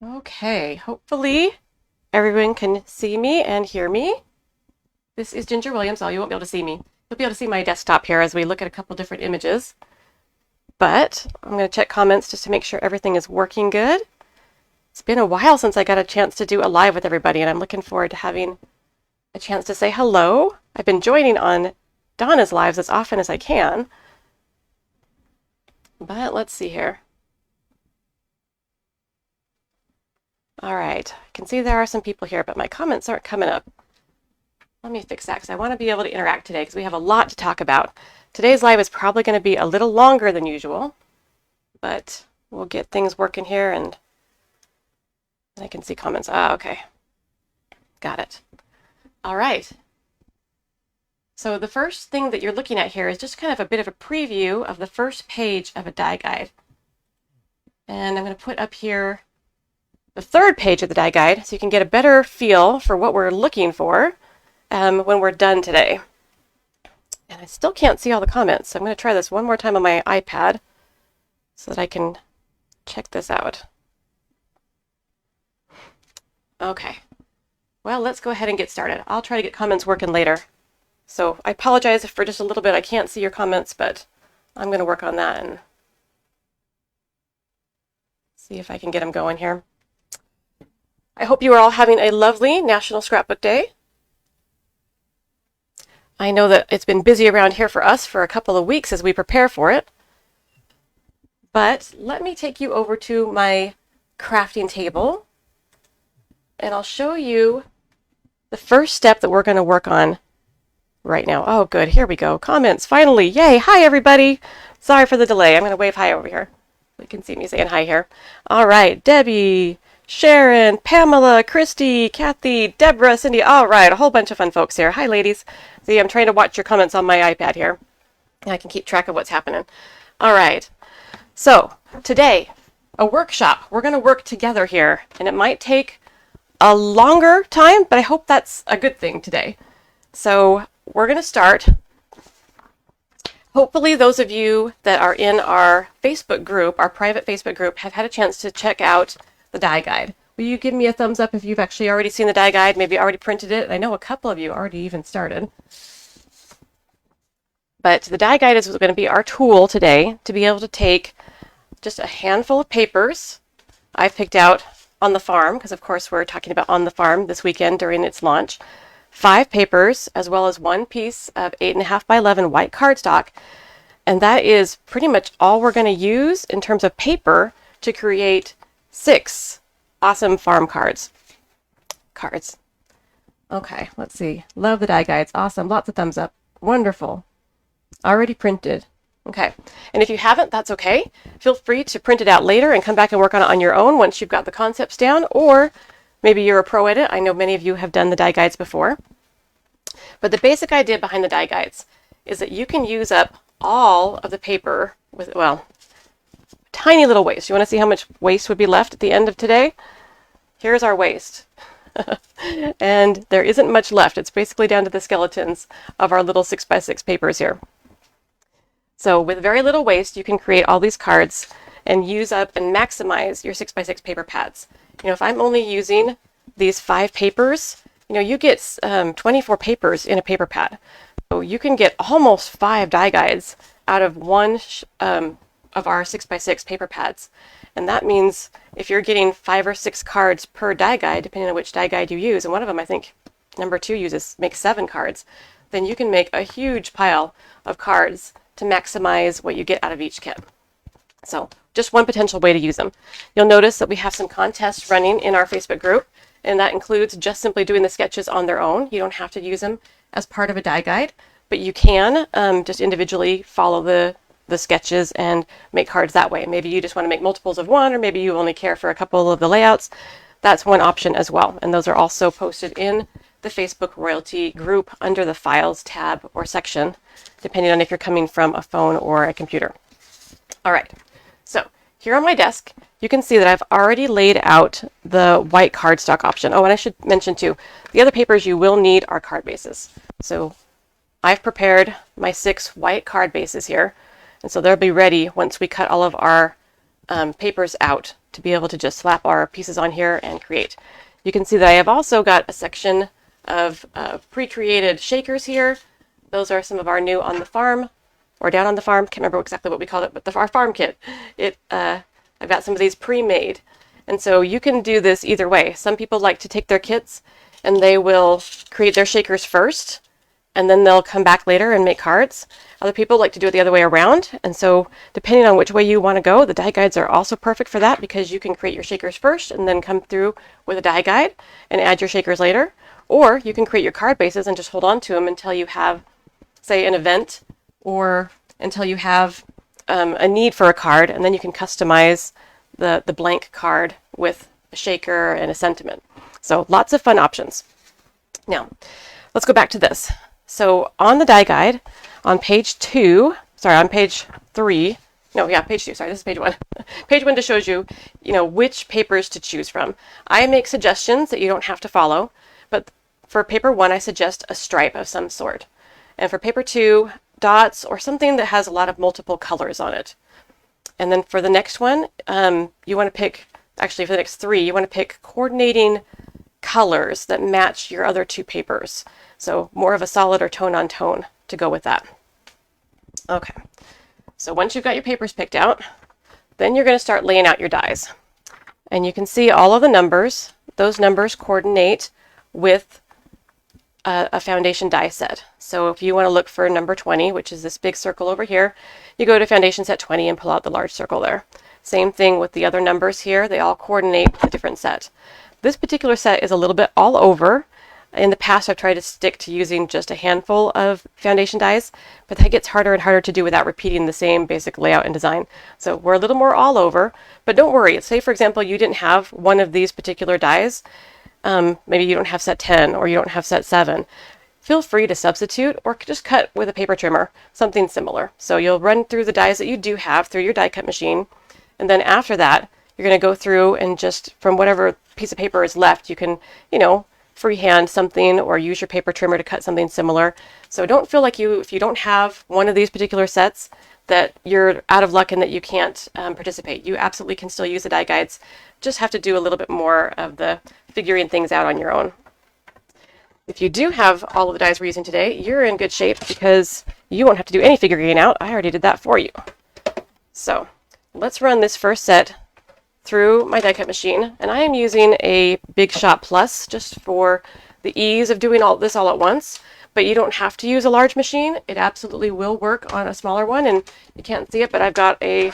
Okay, hopefully everyone can see me and hear me. This is Ginger Williams. Oh, you won't be able to see me. You'll be able to see my desktop here as we look at a couple different images. But I'm going to check comments just to make sure everything is working good. It's been a while since I got a chance to do a live with everybody, and I'm looking forward to having a chance to say hello. I've been joining on Donna's lives as often as I can. But let's see here. All right, I can see there are some people here, but my comments aren't coming up. Let me fix that because I want to be able to interact today because we have a lot to talk about. Today's live is probably going to be a little longer than usual, but we'll get things working here and I can see comments. Okay. Got it. All right. So the first thing that you're looking at here is just kind of a bit of a preview of the first page of a die guide. And I'm going to put up here the third page of the die guide so you can get a better feel for what we're looking for when we're done today. And I still can't see all the comments, so I'm going to try this one more time on my iPad so that I can check this out. Okay. Well, let's go ahead and get started. I'll try to get comments working later. So I apologize if for just a little bit I can't see your comments, but I'm going to work on that and see if I can get them going here. I hope you are all having a lovely National Scrapbook Day. I know that it's been busy around here for us for a couple of weeks as we prepare for it. But let me take you over to my crafting table and I'll show you the first step that we're going to work on right now. Oh, good. Here we go. Comments. Finally. Yay. Hi, everybody. Sorry for the delay. I'm going to wave hi over here. You can see me saying hi here. All right. Debbie, Sharon, Pamela, Christy, Kathy, Deborah, Cindy. All right. A whole bunch of fun folks here. Hi, ladies. See, I'm trying to watch your comments on my iPad here. And I can keep track of what's happening. All right. So today, a workshop. We're going to work together here. And it might take a longer time, but I hope that's a good thing today. So we're going to start. Hopefully those of you that are in our Facebook group, our private Facebook group, have had a chance to check out the die guide. Will you give me a thumbs up if you've actually already seen the die guide, maybe already printed it? I know a couple of you already even started. But the die guide is going to be our tool today to be able to take just a handful of papers I've picked out on the farm, because of course we're talking about On the Farm this weekend during its launch. 5 papers, as well as one piece of 8.5 by 11 white cardstock. And that is pretty much all we're going to use in terms of paper to create 6 awesome farm cards. Okay, let's see. Love the die guides. Awesome. Lots of thumbs up. Wonderful. Already printed. Okay. And if you haven't, that's okay. Feel free to print it out later and come back and work on it on your own once you've got the concepts down, or maybe you're a pro at it. I know many of you have done the die guides before. But the basic idea behind the die guides is that you can use up all of the paper with, well, tiny little waste. You want to see how much waste would be left at the end of today? Here's our waste. And there isn't much left. It's basically down to the skeletons of our little 6x6 papers here. So with very little waste, you can create all these cards and use up and maximize your 6x6 paper pads. You know, if I'm only using these 5 papers, you know, you get 24 papers in a paper pad. So you can get almost 5 die guides out of one of our 6x6 paper pads. And that means if you're getting 5 or 6 cards per die guide, depending on which die guide you use, and one of them I think number 2 makes 7 cards, then you can make a huge pile of cards to maximize what you get out of each kit. So just one potential way to use them. You'll notice that we have some contests running in our Facebook group, and that includes just simply doing the sketches on their own. You don't have to use them as part of a die guide, but you can just individually follow the sketches and make cards that way. Maybe you just want to make multiples of one, or maybe you only care for a couple of the layouts. That's one option as well. And those are also posted in the Facebook Royalty group under the Files tab or section, depending on if you're coming from a phone or a computer. All right, so here on my desk, you can see that I've already laid out the white cardstock option. Oh, and I should mention too, the other papers you will need are card bases. So I've prepared my 6 white card bases here, and so they'll be ready once we cut all of our papers out to be able to just slap our pieces on here and create. You can see that I have also got a section of pre-created shakers here. Those are some of our new on the farm or down on the farm. Can't remember exactly what we called it, but our farm kit. I've got some of these pre-made. And so you can do this either way. Some people like to take their kits and they will create their shakers first, and then they'll come back later and make cards. Other people like to do it the other way around. And so depending on which way you want to go, the die guides are also perfect for that, because you can create your shakers first and then come through with a die guide and add your shakers later. Or you can create your card bases and just hold on to them until you have, say, an event, or until you have a need for a card, and then you can customize the blank card with a shaker and a sentiment. So lots of fun options. Now, let's go back to this. So on the die guide, on page 3, page 2, sorry, this is page 1. Page 1 just shows you, which papers to choose from. I make suggestions that you don't have to follow, but for paper 1, I suggest a stripe of some sort. And for paper 2, dots or something that has a lot of multiple colors on it. And then for the next one, you want to pick, actually for the next 3, you want to pick coordinating colors that match your other 2 papers. So more of a solid or tone on tone to go with that. Okay, so once you've got your papers picked out, then you're going to start laying out your dies. And you can see all of the numbers. Those numbers coordinate with a foundation die set. So if you want to look for number 20, which is this big circle over here, you go to foundation set 20 and pull out the large circle there. Same thing with the other numbers here. They all coordinate a different set. This particular set is a little bit all over. In the past, I've tried to stick to using just a handful of foundation dies, but that gets harder and harder to do without repeating the same basic layout and design. So we're a little more all over, but don't worry. Say, for example, you didn't have one of these particular dies. Maybe you don't have set 10 or you don't have set 7. Feel free to substitute or just cut with a paper trimmer, something similar. So you'll run through the dies that you do have through your die cut machine, and then after that, you're going to go through and just from whatever piece of paper is left, you can, freehand something or use your paper trimmer to cut something similar. So don't feel like if you don't have one of these particular sets, that you're out of luck and that you can't participate. You absolutely can still use the die guides. Just have to do a little bit more of the figuring things out on your own. If you do have all of the dies we're using today, you're in good shape because you won't have to do any figuring out. I already did that for you. So let's run this first set through my die cut machine, and I am using a Big Shot Plus just for the ease of doing all this all at once. But you don't have to use a large machine. It absolutely will work on a smaller one, and you can't see it, but I've got a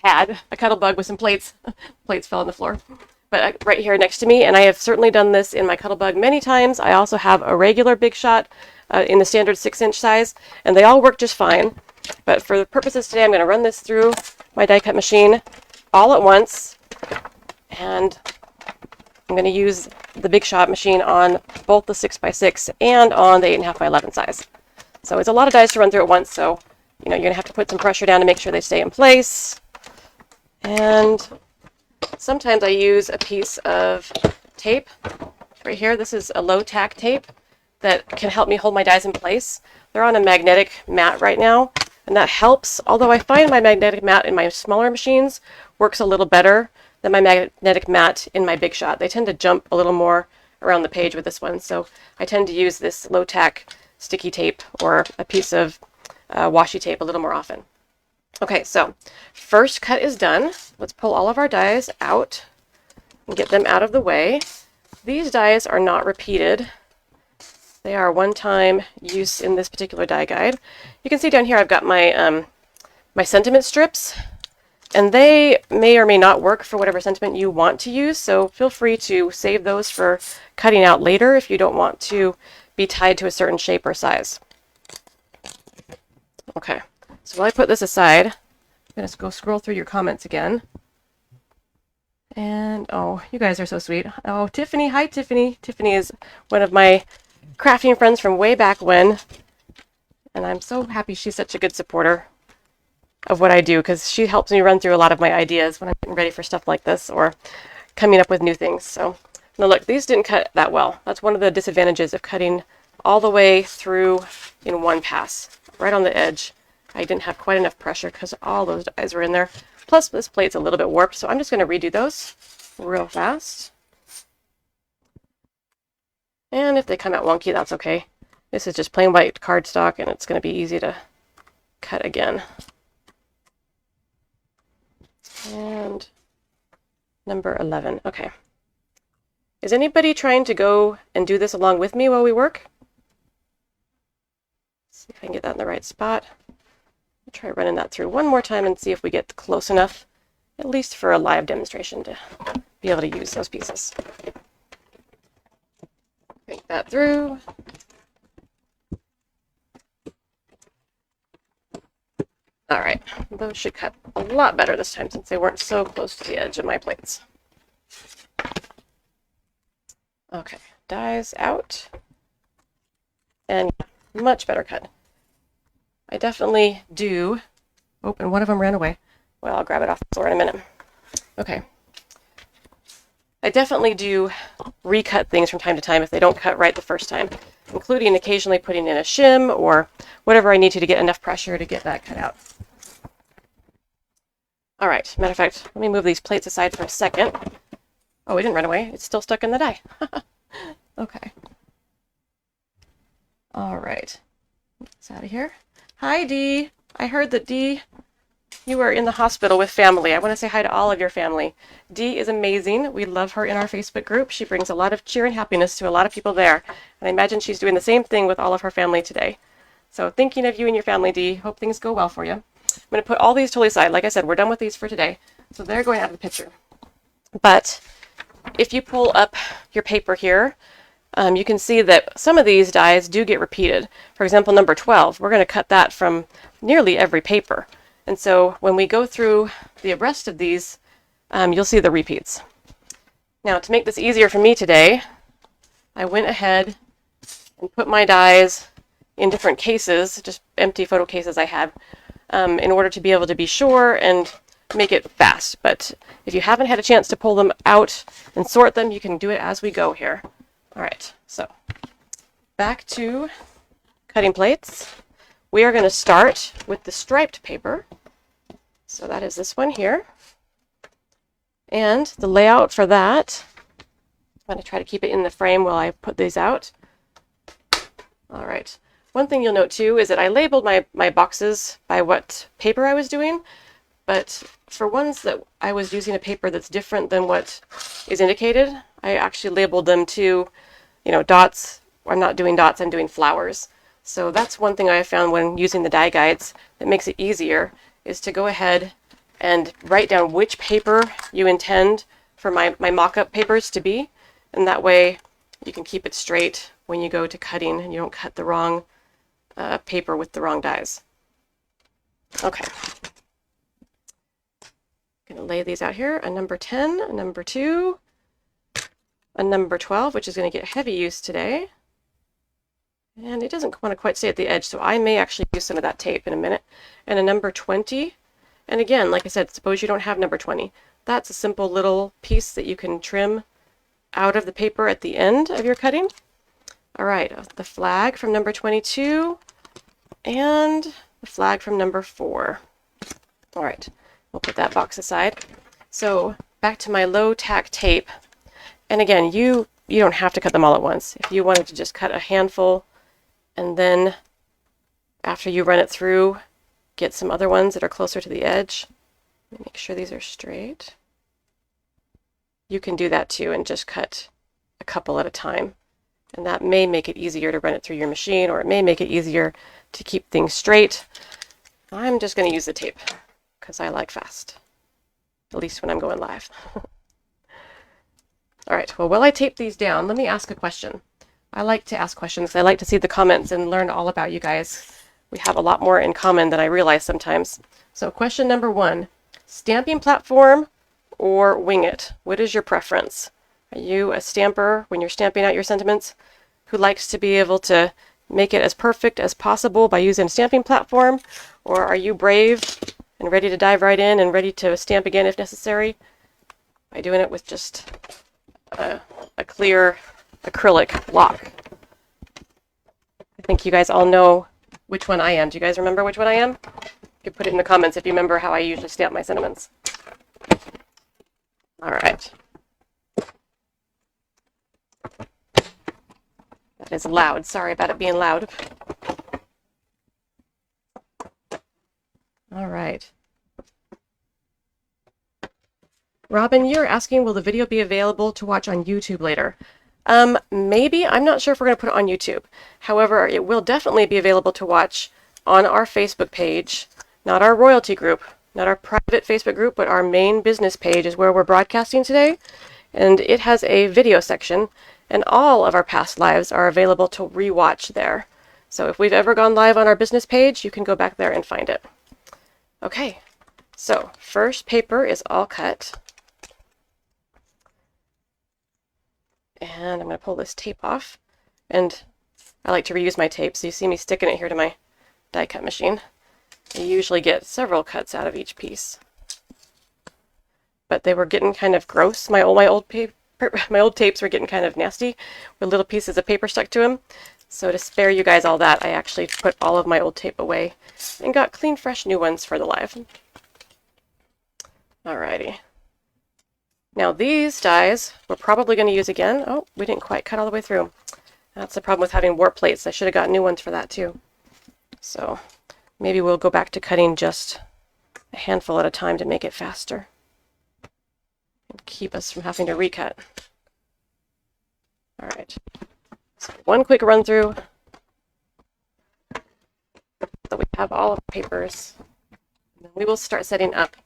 Cuttlebug with some plates. Plates fell on the floor. But right here next to me, and I have certainly done this in my Cuttlebug many times. I also have a regular Big Shot in the standard 6-inch size, and they all work just fine. But for the purposes today, I'm going to run this through my die cut machine all at once, and I'm going to use the Big Shot machine on both the 6x6 and on the 8.5x11 size. So it's a lot of dies to run through at once, so you're going to have to put some pressure down to make sure they stay in place. And sometimes I use a piece of tape right here. This is a low tack tape that can help me hold my dies in place. They're on a magnetic mat right now, and that helps, although I find my magnetic mat in my smaller machines works a little better than my magnetic mat in my Big Shot. They tend to jump a little more around the page with this one, so I tend to use this low tack sticky tape or a piece of washi tape a little more often. Okay, so first cut is done. Let's pull all of our dies out and get them out of the way. These dies are not repeated. They are one-time use in this particular die guide. You can see down here I've got my my sentiment strips, and they may or may not work for whatever sentiment you want to use, so feel free to save those for cutting out later if you don't want to be tied to a certain shape or size. Okay, so while I put this aside, I'm going to go scroll through your comments again. And, oh, you guys are so sweet. Oh, Tiffany. Hi, Tiffany. Tiffany is one of my crafting friends from way back when, and I'm so happy she's such a good supporter of what I do, because she helps me run through a lot of my ideas when I'm getting ready for stuff like this or coming up with new things. So now look, these didn't cut that well. That's one of the disadvantages of cutting all the way through in one pass, right on the edge. I didn't have quite enough pressure because all those dies were in there. Plus, this plate's a little bit warped, so I'm just going to redo those real fast. And if they come out wonky, that's okay. This is just plain white cardstock, and it's going to be easy to cut again. And number 11. Okay. Is anybody trying to go and do this along with me while we work? Let's see if I can get that in the right spot. I'll try running that through one more time and see if we get close enough, at least for a live demonstration, to be able to use those pieces. Crank that through. All right, those should cut a lot better this time since they weren't so close to the edge of my plates. Okay, dies out. And much better cut. I definitely do. Oh, and one of them ran away. Well, I'll grab it off the floor in a minute. Okay. I definitely do recut things from time to time if they don't cut right the first time, including occasionally putting in a shim or whatever I need to get enough pressure to get that cut out. All right, matter of fact, let me move these plates aside for a second. Oh, it didn't run away. It's still stuck in the die. Okay. All right. It's out of here. Hi, Dee. I heard that, Dee, you are in the hospital with family. I want to say hi to all of your family. Dee is amazing. We love her in our Facebook group. She brings a lot of cheer and happiness to a lot of people there. And I imagine she's doing the same thing with all of her family today. So thinking of you and your family, Dee. Hope things go well for you. I'm going to put all these totally aside. Like I said, we're done with these for today. So they're going out of the picture. But if you pull up your paper here, you can see that some of these dies do get repeated. For example, number 12, we're going to cut that from nearly every paper. And so when we go through the rest of these, you'll see the repeats. Now, to make this easier for me today, I went ahead and put my dies in different cases, just empty photo cases I had, in order to be able to be sure and make it fast. But if you haven't had a chance to pull them out and sort them, you can do it as we go here. All right, so back to cutting plates. We are going to start with the striped paper. So that is this one here. And the layout for that, I'm going to try to keep it in the frame while I put these out. All right. One thing you'll note too is that I labeled my boxes by what paper I was doing, but for ones that I was using a paper that's different than what is indicated, I actually labeled them to, dots. I'm not doing dots, I'm doing flowers. So that's one thing I found when using the die guides that makes it easier, is to go ahead and write down which paper you intend for my mock-up papers to be, and that way you can keep it straight when you go to cutting and you don't cut the wrong paper with the wrong dies. Okay. I'm going to lay these out here, a number 10, a number 2, a number 12, which is going to get heavy use today. And it doesn't want to quite stay at the edge, so I may actually use some of that tape in a minute. And a number 20. And again, like I said, suppose you don't have number 20. That's a simple little piece that you can trim out of the paper at the end of your cutting. All right, the flag from number 22 and the flag from number 4. All right, we'll put that box aside. So back to my low tack tape. And again, you don't have to cut them all at once. If you wanted to just cut a handful, and then after you run it through, get some other ones that are closer to the edge. Let me make sure these are straight. You can do that too and just cut a couple at a time. And that may make it easier to run it through your machine, or it may make it easier to keep things straight. I'm just going to use the tape because I like fast, at least when I'm going live. All right, well, while I tape these down, let me ask a question. I like to ask questions. I like to see the comments and learn all about you guys. We have a lot more in common than I realize sometimes. So question number 1, stamping platform or wing it? What is your preference? Are you a stamper when you're stamping out your sentiments who likes to be able to make it as perfect as possible by using a stamping platform? Or are you brave and ready to dive right in and ready to stamp again if necessary by doing it with just a clear acrylic block? I think you guys all know which one I am. Do you guys remember which one I am? You can put it in the comments if you remember how I usually stamp my sentiments. All right. That is loud. Sorry about it being loud. All right. Robin, you're asking, will the video be available to watch on YouTube later? Maybe. I'm not sure if we're going to put it on YouTube. However, it will definitely be available to watch on our Facebook page, not our royalty group, not our private Facebook group, but our main business page is where we're broadcasting today. And it has a video section, and all of our past lives are available to rewatch there. So if we've ever gone live on our business page, you can go back there and find it. Okay, so first paper is all cut. And I'm going to pull this tape off. And I like to reuse my tape, so you see me sticking it here to my die cut machine. I usually get several cuts out of each piece. But they were getting kind of gross. My old tapes were getting kind of nasty with little pieces of paper stuck to them. So to spare you guys all that, I actually put all of my old tape away and got clean, fresh new ones for the live. Alrighty. Now these dies we're probably going to use again. Oh, we didn't quite cut all the way through. That's the problem with having warp plates. I should have got new ones for that too. So maybe we'll go back to cutting just a handful at a time to make it faster and keep us from having to recut. All right. So one quick run through. So we have all of our papers. And then we will start setting up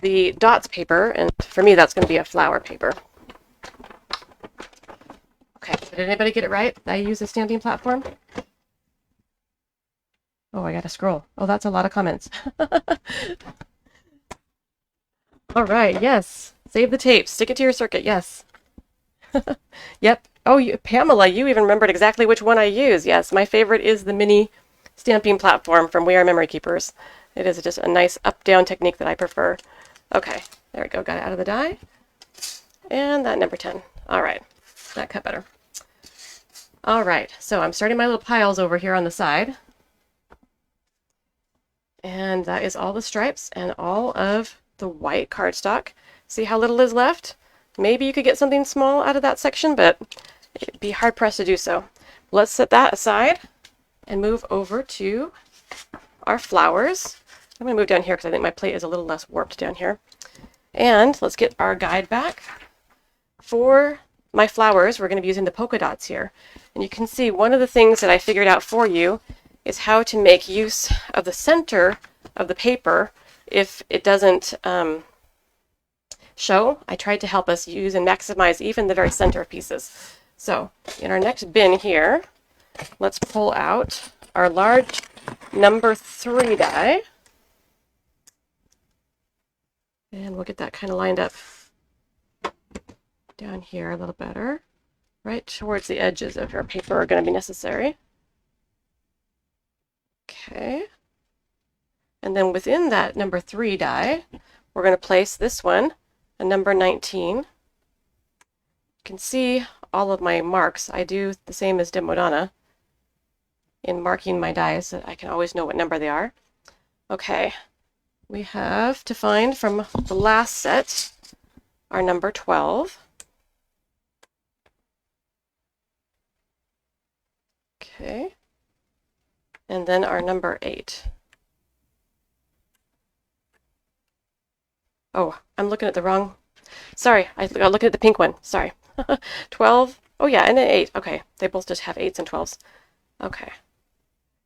the dots paper, and for me that's going to be a flower paper. Okay, did anybody get it right? Did I use a stamping platform? Oh, I gotta scroll. Oh, that's a lot of comments. All right, yes. Save the tape. Stick it to your circuit, yes. Yep. Oh, Pamela, you even remembered exactly which one I use. Yes, my favorite is the mini stamping platform from We Are Memory Keepers. It is just a nice up-down technique that I prefer. Okay, there we go. Got it out of the die. And that number 10. All right, that cut better. All right, so I'm starting my little piles over here on the side. And that is all the stripes and all of the white cardstock. See how little is left? Maybe you could get something small out of that section, but it'd be hard pressed to do so. Let's set that aside and move over to our flowers. I'm going to move down here because I think my plate is a little less warped down here. And let's get our guide back. For my flowers, we're going to be using the polka dots here. And you can see one of the things that I figured out for you is how to make use of the center of the paper if it doesn't show. I tried to help us use and maximize even the very center of pieces. So in our next bin here, let's pull out our large number 3 die. And we'll get that kind of lined up down here a little better. Right towards the edges of your paper are going to be necessary. Okay. And then within that number 3 die, we're going to place this one, a number 19. You can see all of my marks. I do the same as Demodana in marking my dies so that I can always know what number they are. Okay. We have to find from the last set our number 12. Okay. And then our number 8. Oh, I'm looking at the wrong. Sorry, I'm looking at the pink one. Sorry. 12. Oh yeah, and an 8. Okay, they both just have 8s and 12s. Okay.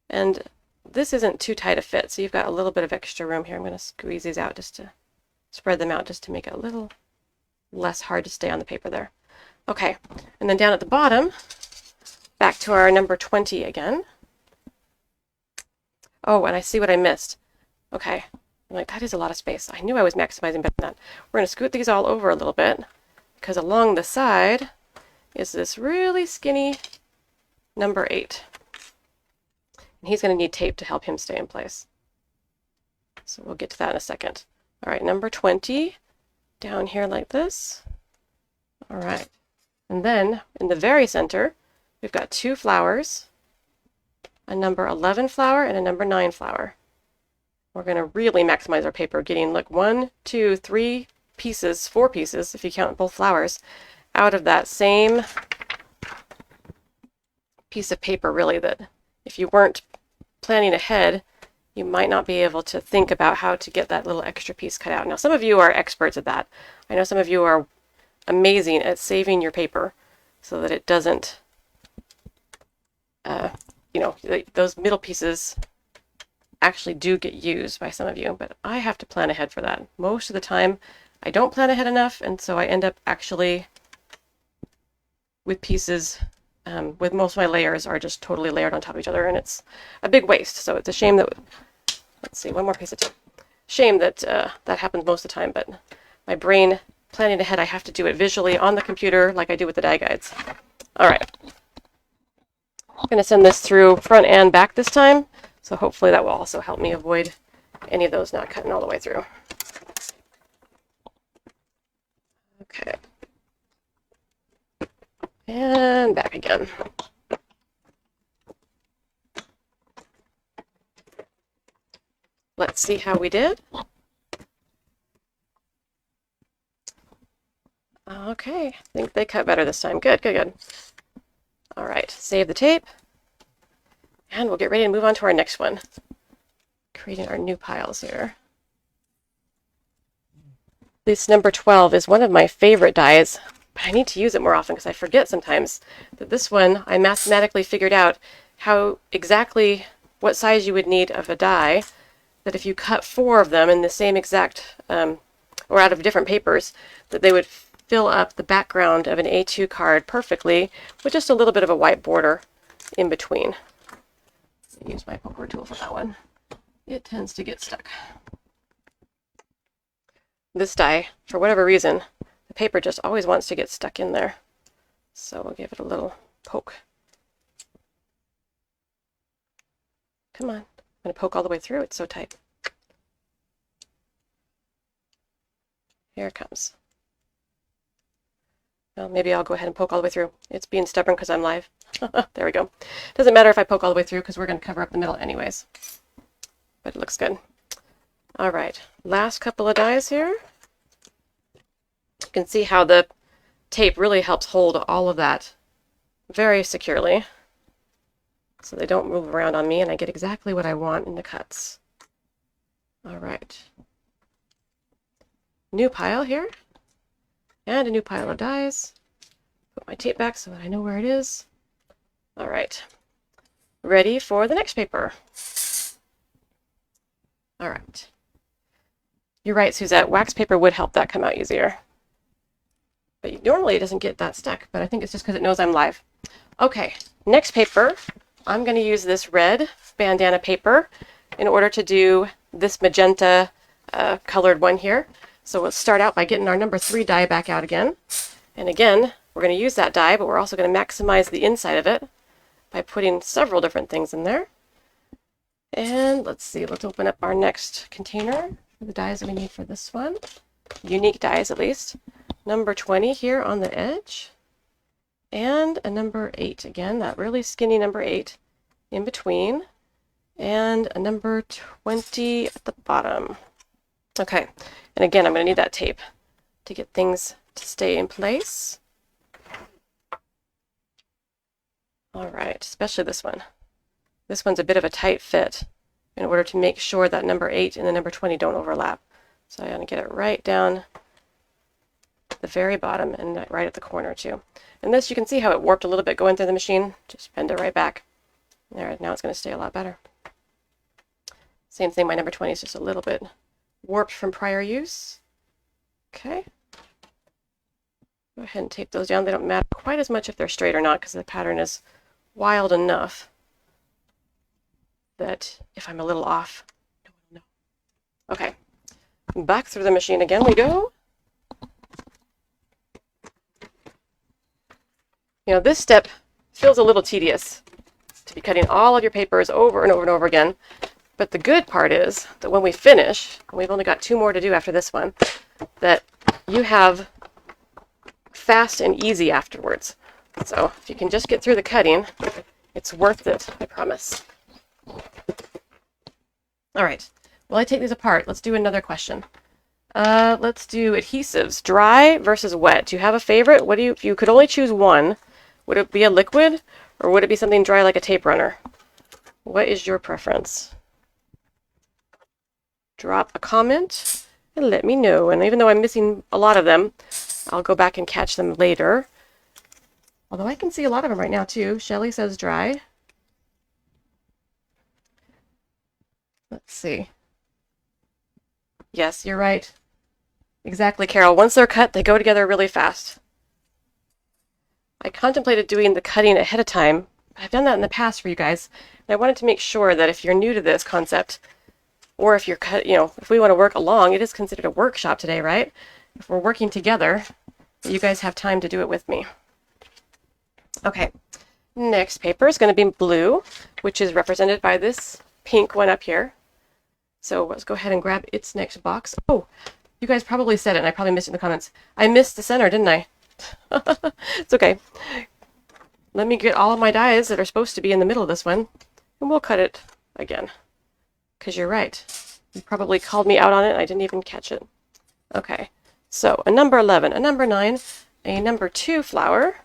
And this isn't too tight a fit, so you've got a little bit of extra room here. I'm going to squeeze these out just to spread them out just to make it a little less hard to stay on the paper there. Okay, and then down at the bottom, back to our number 20 again. Oh, and I see what I missed. Okay, I'm like, that is a lot of space. I knew I was maximizing better than that. We're going to scoot these all over a little bit because along the side is this really skinny number 8. And he's going to need tape to help him stay in place. So we'll get to that in a second. All right, number 20 down here like this. All right. And then in the very center, we've got 2 flowers, a number 11 flower and a number 9 flower. we're going to really maximize our paper, getting like 1, 2, 3 pieces, 4 pieces, if you count both flowers, out of that same piece of paper, really, that if you weren't planning ahead, you might not be able to think about how to get that little extra piece cut out. Now, some of you are experts at that. I know some of you are amazing at saving your paper so that it doesn't, you know, those middle pieces actually do get used by some of you, but I have to plan ahead for that. Most of the time, I don't plan ahead enough, and so I end up actually with pieces, with most of my layers are just totally layered on top of each other, and it's a big waste. So it's a shame that, let's see, one more piece of tape. Shame that that happens most of the time, but my brain planning ahead, I have to do it visually on the computer like I do with the die guides. All right. I'm going to send this through front and back this time, so hopefully that will also help me avoid any of those not cutting all the way through. Okay. And back again. Let's see how we did. Okay, I think they cut better this time. Good, good, good. All right, save the tape. And we'll get ready to move on to our next one. Creating our new piles here. This number 12 is one of my favorite dies, but I need to use it more often because I forget sometimes that this one, I mathematically figured out how exactly what size you would need of a die, that if you cut 4 of them in the same exact, or out of different papers, that they would fill up the background of an A2 card perfectly with just a little bit of a white border in between. Use my poker tool for that one. It tends to get stuck. This die, for whatever reason, the paper just always wants to get stuck in there. So we'll give it a little poke. Come on. I'm going to poke all the way through. It's so tight. Here it comes. Well, maybe I'll go ahead and poke all the way through. It's being stubborn because I'm live. There we go. Doesn't matter if I poke all the way through because we're going to cover up the middle anyways. But it looks good. All right, last couple of dies here. You can see how the tape really helps hold all of that very securely so they don't move around on me and I get exactly what I want in the cuts. All right. New pile here. And a new pile of dies. Put my tape back so that I know where it is. All right. Ready for the next paper. All right. You're right, Suzette. Wax paper would help that come out easier. But normally it doesn't get that stuck, but I think it's just because it knows I'm live. Okay, next paper. I'm going to use this red bandana paper in order to do this magenta colored one here. So we'll start out by getting our number 3 die back out again. And again, we're going to use that die, but we're also going to maximize the inside of it by putting several different things in there. And let's see, let's open up our next container for the dies that we need for this one. Unique dies, at least. Number 20 here on the edge. And a number 8, again, that really skinny number 8 in between. And a number 20 at the bottom. Okay, and again, I'm going to need that tape to get things to stay in place. All right, especially this one. This one's a bit of a tight fit in order to make sure that number 8 and the number 20 don't overlap. So I'm going to get it right down at the very bottom and right at the corner too. And this, you can see how it warped a little bit going through the machine. Just bend it right back. There, now it's going to stay a lot better. Same thing, my number 20 is just a little bit warped from prior use. Okay. Go ahead and tape those down. They don't matter quite as much if they're straight or not because the pattern is wild enough that if I'm a little off, no one will know. Okay. Back through the machine again we go. You know, this step feels a little tedious to be cutting all of your papers over and over and over again. But the good part is that when we finish, and we've only got 2 more to do after this one, that you have fast and easy afterwards. So if you can just get through the cutting, it's worth it, I promise. All right, Well, I take these apart. Let's do another question. Let's do adhesives. Dry versus wet. Do you have a favorite? What do you, if you could only choose one, would it be a liquid or would it be something dry like a tape runner? What is your preference? Drop a comment and let me know. And even though I'm missing a lot of them, I'll go back and catch them later. Although I can see a lot of them right now too. Shelly says dry. Let's see. Yes, you're right. Exactly, Carol. Once they're cut, they go together really fast. I contemplated doing the cutting ahead of time. I've done that in the past for you guys. And I wanted to make sure that if you're new to this concept, or if you're if we want to work along, it is considered a workshop today, right? If we're working together, you guys have time to do it with me. Okay, next paper is going to be blue, which is represented by this pink one up here. So let's go ahead and grab its next box. Oh, you guys probably said it, and I probably missed it in the comments. I missed the center, didn't I? It's okay. Let me get all of my dies that are supposed to be in the middle of this one, and we'll cut it again. Because you're right. You probably called me out on it, and I didn't even catch it. Okay, so a number 11, a number 9, a number 2 flower,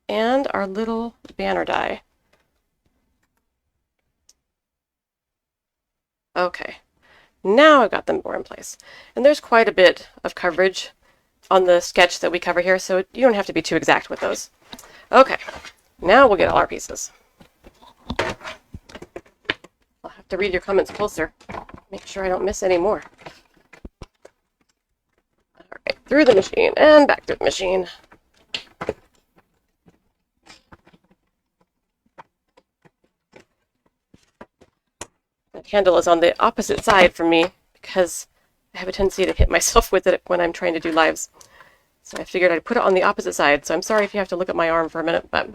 and our little banner die. Okay, now I've got them more in place. And there's quite a bit of coverage on the sketch that we cover here, so you don't have to be too exact with those. Okay, now we'll get all our pieces. I'll have to read your comments closer. Make sure I don't miss any more. All right, through the machine and back through the machine. That handle is on the opposite side from me because I have a tendency to hit myself with it when I'm trying to do lives. So I figured I'd put it on the opposite side. So I'm sorry if you have to look at my arm for a minute, but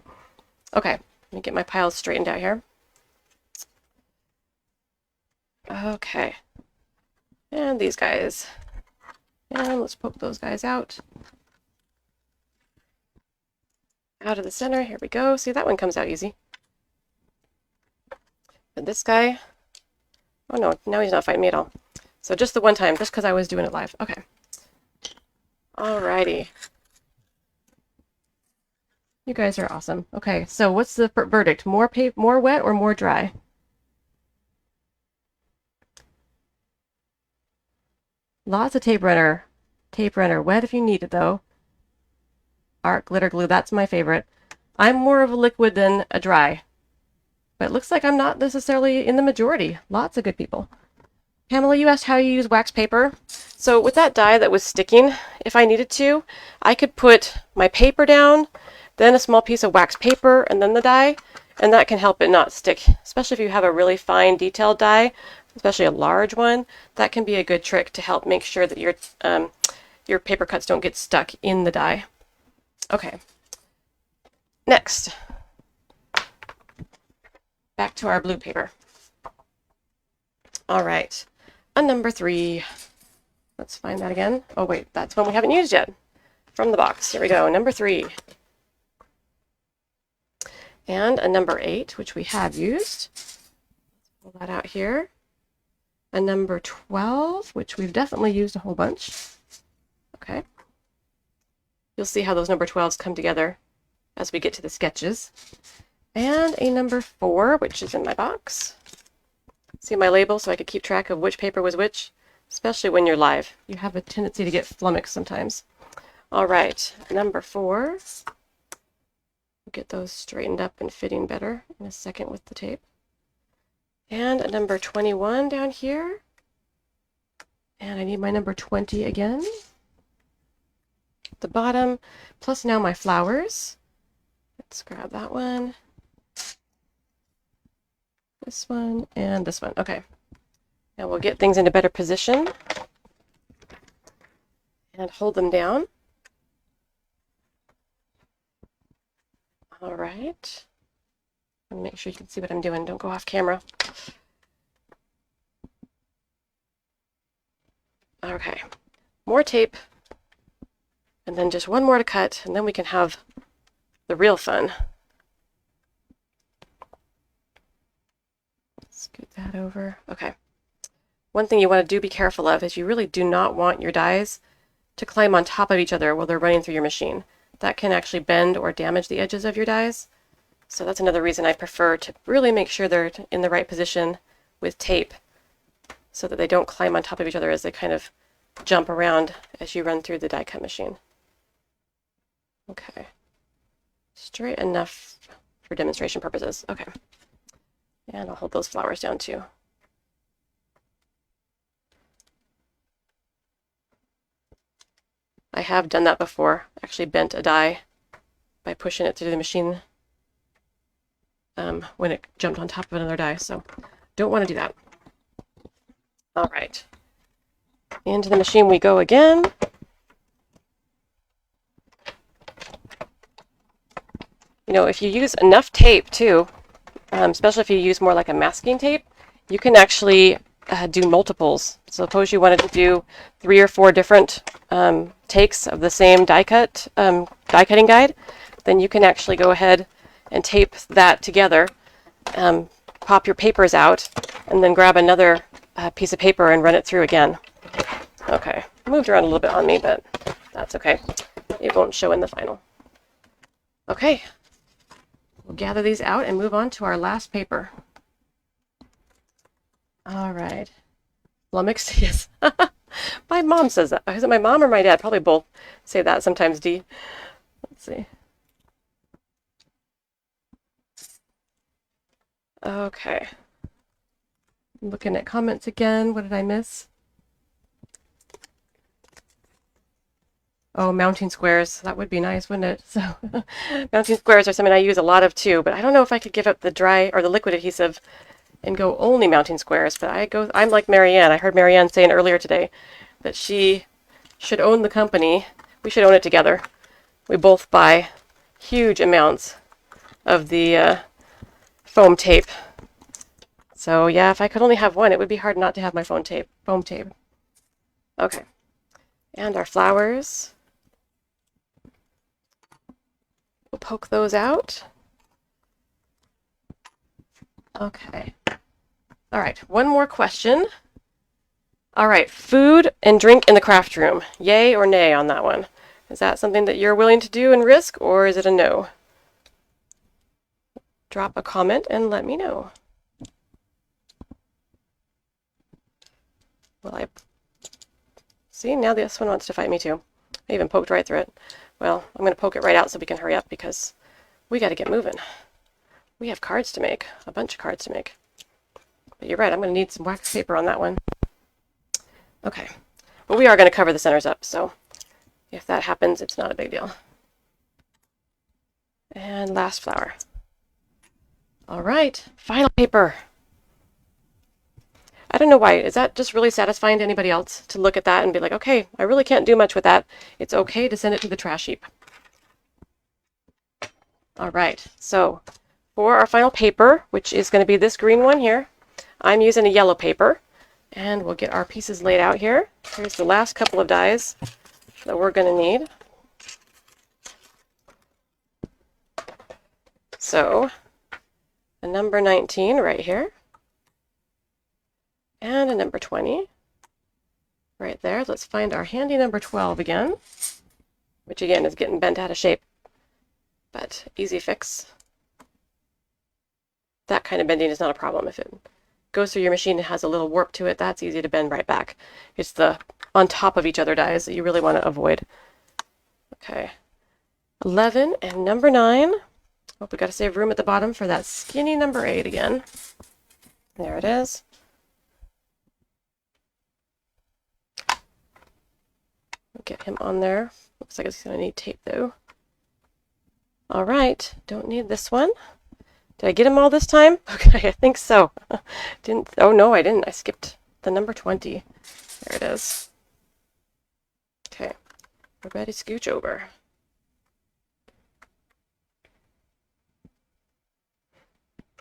okay. Let me get my piles straightened out here. Okay. And these guys. And let's poke those guys out. Out of the center. Here we go. See, that one comes out easy. But this guy... Oh no, now he's not fighting me at all. So just the one time, just because I was doing it live. Okay. Alrighty. You guys are awesome. Okay, so what's the verdict? More wet or more dry? Lots of tape runner. Tape runner. Wet if you need it though. Art glitter glue, that's my favorite. I'm more of a liquid than a dry. But it looks like I'm not necessarily in the majority. Lots of good people. Pamela, you asked how you use wax paper. So with that die that was sticking, if I needed to, I could put my paper down, then a small piece of wax paper, and then the die, and that can help it not stick. Especially if you have a really fine detailed die, especially a large one, that can be a good trick to help make sure that your paper cuts don't get stuck in the die. Okay. Next. Back to our blue paper. All right, a number 3. Let's find that again. Oh wait, that's one we haven't used yet. From the box, here we go, number 3. And a number 8, which we have used. Pull that out here. A number 12, which we've definitely used a whole bunch. Okay. You'll see how those number 12s come together as we get to the sketches. And a number 4, which is in my box. See my label so I could keep track of which paper was which, especially when you're live. You have a tendency to get flummoxed sometimes. All right, number 4. We'll get those straightened up and fitting better in a second with the tape. And a number 21 down here. And I need my number 20 again. At the bottom, plus now my flowers. Let's grab that one. This one and this one. Okay. Now we'll get things into better position and hold them down. All right. And make sure you can see what I'm doing. Don't go off camera. Okay. More tape. And then just one more to cut, and then we can have the real fun. Scoot that over. Okay. one thing you want to be careful of is you really do not want your dies to climb on top of each other while they're running through your machine. That can actually bend or damage the edges of your dies. So that's another reason I prefer to really make sure they're in the right position with tape so that they don't climb on top of each other as they kind of jump around as you run through the die cut machine. Okay. Straight enough for demonstration purposes. Okay. And I'll hold those flowers down too. I have done that before. Actually bent a die by pushing it through the machine when it jumped on top of another die. So don't want to do that. All right. Into the machine we go again. You know, if you use enough tape too, especially if you use more like a masking tape, you can actually do multiples. So suppose you wanted to do 3 or 4 different takes of the same die cutting guide, then you can actually go ahead and tape that together, pop your papers out, and then grab another piece of paper and run it through again. Okay, moved around a little bit on me, but that's okay. It won't show in the final. Okay, we'll gather these out and move on to our last paper. All right. Flummoxed, yes. My mom says that. Is it my mom or my dad? Probably both say that sometimes, Dee. Let's see. Okay. Looking at comments again. What did I miss? Oh, mounting squares. That would be nice, wouldn't it? So mounting squares are something I use a lot of too, but I don't know if I could give up the dry or the liquid adhesive and go only mounting squares, but I'm like Marianne. I heard Marianne saying earlier today that she should own the company. We should own it together. We both buy huge amounts of the foam tape. So yeah, if I could only have one, it would be hard not to have my foam tape. Okay. And our flowers. We'll poke those out. Okay. All right, one more question. All right, food and drink in the craft room. Yay or nay on that one? Is that something that you're willing to do and risk, or is it a no? Drop a comment and let me know. Well, see, now this one wants to fight me too. I even poked right through it. Well, I'm going to poke it right out so we can hurry up because we got to get moving. We have cards to make, a bunch of cards to make. But you're right, I'm going to need some wax paper on that one. Okay, but we are going to cover the centers up, so if that happens, it's not a big deal. And last flower. All right, final paper. I don't know why. Is that just really satisfying to anybody else to look at that and be like, okay, I really can't do much with that. It's okay to send it to the trash heap. All right, so for our final paper, which is going to be this green one here, I'm using a yellow paper, and we'll get our pieces laid out here. Here's the last couple of dies that we're going to need. So a number 19 right here, and a number 20 right there. Let's find our handy number 12 again, which again is getting bent out of shape, but easy fix. That kind of bending is not a problem. If it goes through your machine and has a little warp to it, that's easy to bend right back. It's the on top of each other dies that you really want to avoid. Okay, 11 and number 9. Hope we got to save room at the bottom for that skinny number 8 again. There it is. Get him on there. Looks like it's going to need tape though. All right, don't need this one. Did I get them all this time? Okay, I think so. Didn't? Oh no, I didn't. I skipped the number 20. There it is. Okay, we're ready to scooch over.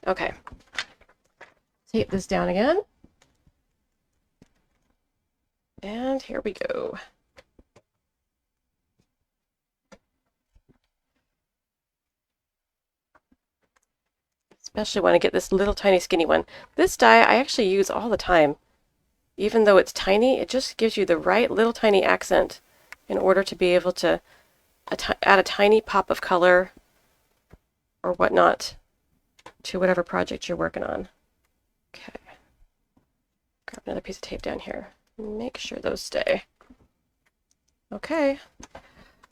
Okay, tape this down again. And here we go. Especially when I get this little tiny skinny one. This die I actually use all the time. even though it's tiny, it just gives you the right little tiny accent in order to be able to add a tiny pop of color or whatnot to whatever project you're working on. Okay. Grab another piece of tape down here. Make sure those stay. Okay.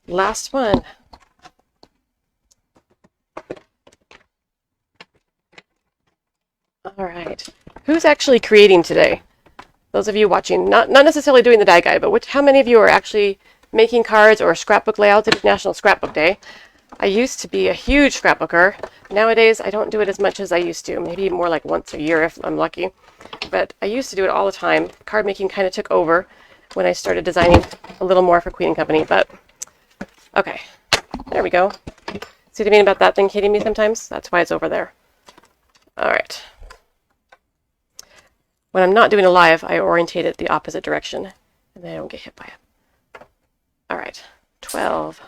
Last one. All right. Who's actually creating today? Those of you watching, not necessarily doing the die guide, but how many of you are actually making cards or scrapbook layouts? It is National Scrapbook Day. I used to be a huge scrapbooker. Nowadays, I don't do it as much as I used to. Maybe more like once a year if I'm lucky. But I used to do it all the time. Card making kind of took over when I started designing a little more for Queen & Company. But okay, there we go. See what I mean about that thing hitting me sometimes? That's why it's over there. All right. When I'm not doing a live, I orientate it the opposite direction, and then I don't get hit by it. All right, 12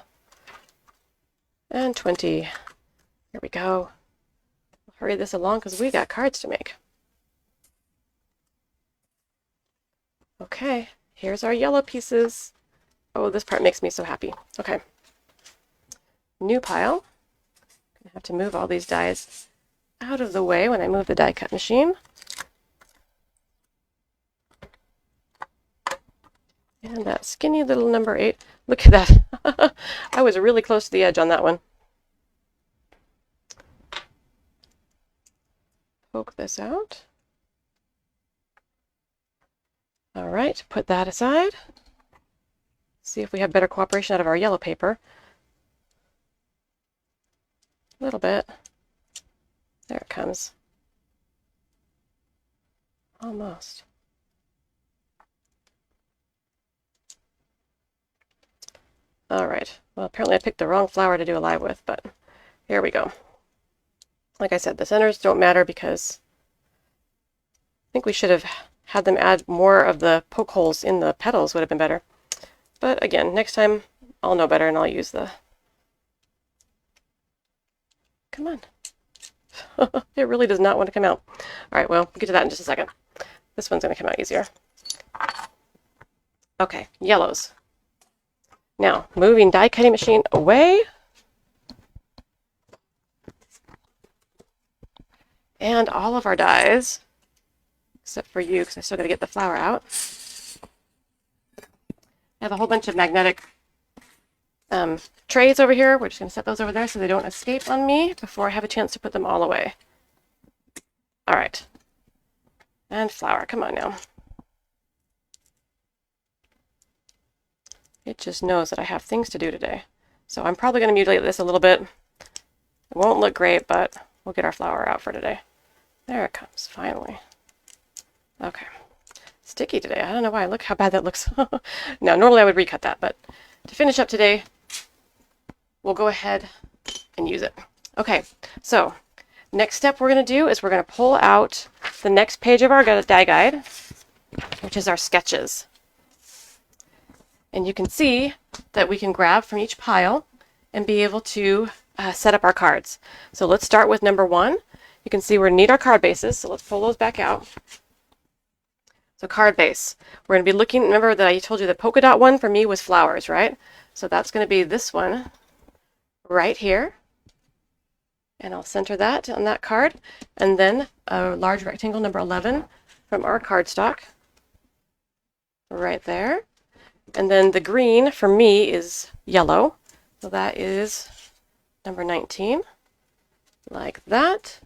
and 20. Here we go. I'll hurry this along because we got cards to make. Okay, here's our yellow pieces. Oh, this part makes me so happy. Okay. New pile. I'm gonna have to move all these dies out of the way when I move the die cut machine. And that skinny little number 8. Look at that. I was really close to the edge on that one. Poke this out. All right, put that aside. See if we have better cooperation out of our yellow paper. A little bit. There it comes. Almost. All right. Well, apparently I picked the wrong flower to do a live with, but here we go. Like I said, the centers don't matter because I think we should have had them add more of the poke holes in the petals would have been better. But again, next time I'll know better and I'll use the... Come on. It really does not want to come out. All right, well, we'll get to that in just a second. This one's going to come out easier. Okay, yellows. Now, moving die cutting machine away. And all of our dies, except for you, because I still got to get the flower out. I have a whole bunch of magnetic trays over here. We're just going to set those over there so they don't escape on me before I have a chance to put them all away. All right. And flower, come on now. It just knows that I have things to do today. So I'm probably going to mutilate this a little bit. It won't look great, but we'll get our flower out for today. There it comes, finally. Okay. Sticky today. I don't know why. Look how bad that looks. Now, normally I would recut that, but to finish up today, we'll go ahead and use it. Okay, so next step we're going to do is we're going to pull out the next page of our die guide, which is our sketches. And you can see that we can grab from each pile and be able to set up our cards. So let's start with number 1. You can see we're going to need our card bases, so let's pull those back out. So card base, we're going to be looking, remember that I told you the polka dot one for me was flowers, right? So that's going to be this one right here. And I'll center that on that card. And then a large rectangle number 11 from our cardstock right there. And then the green for me is yellow. So that is number 19, like that.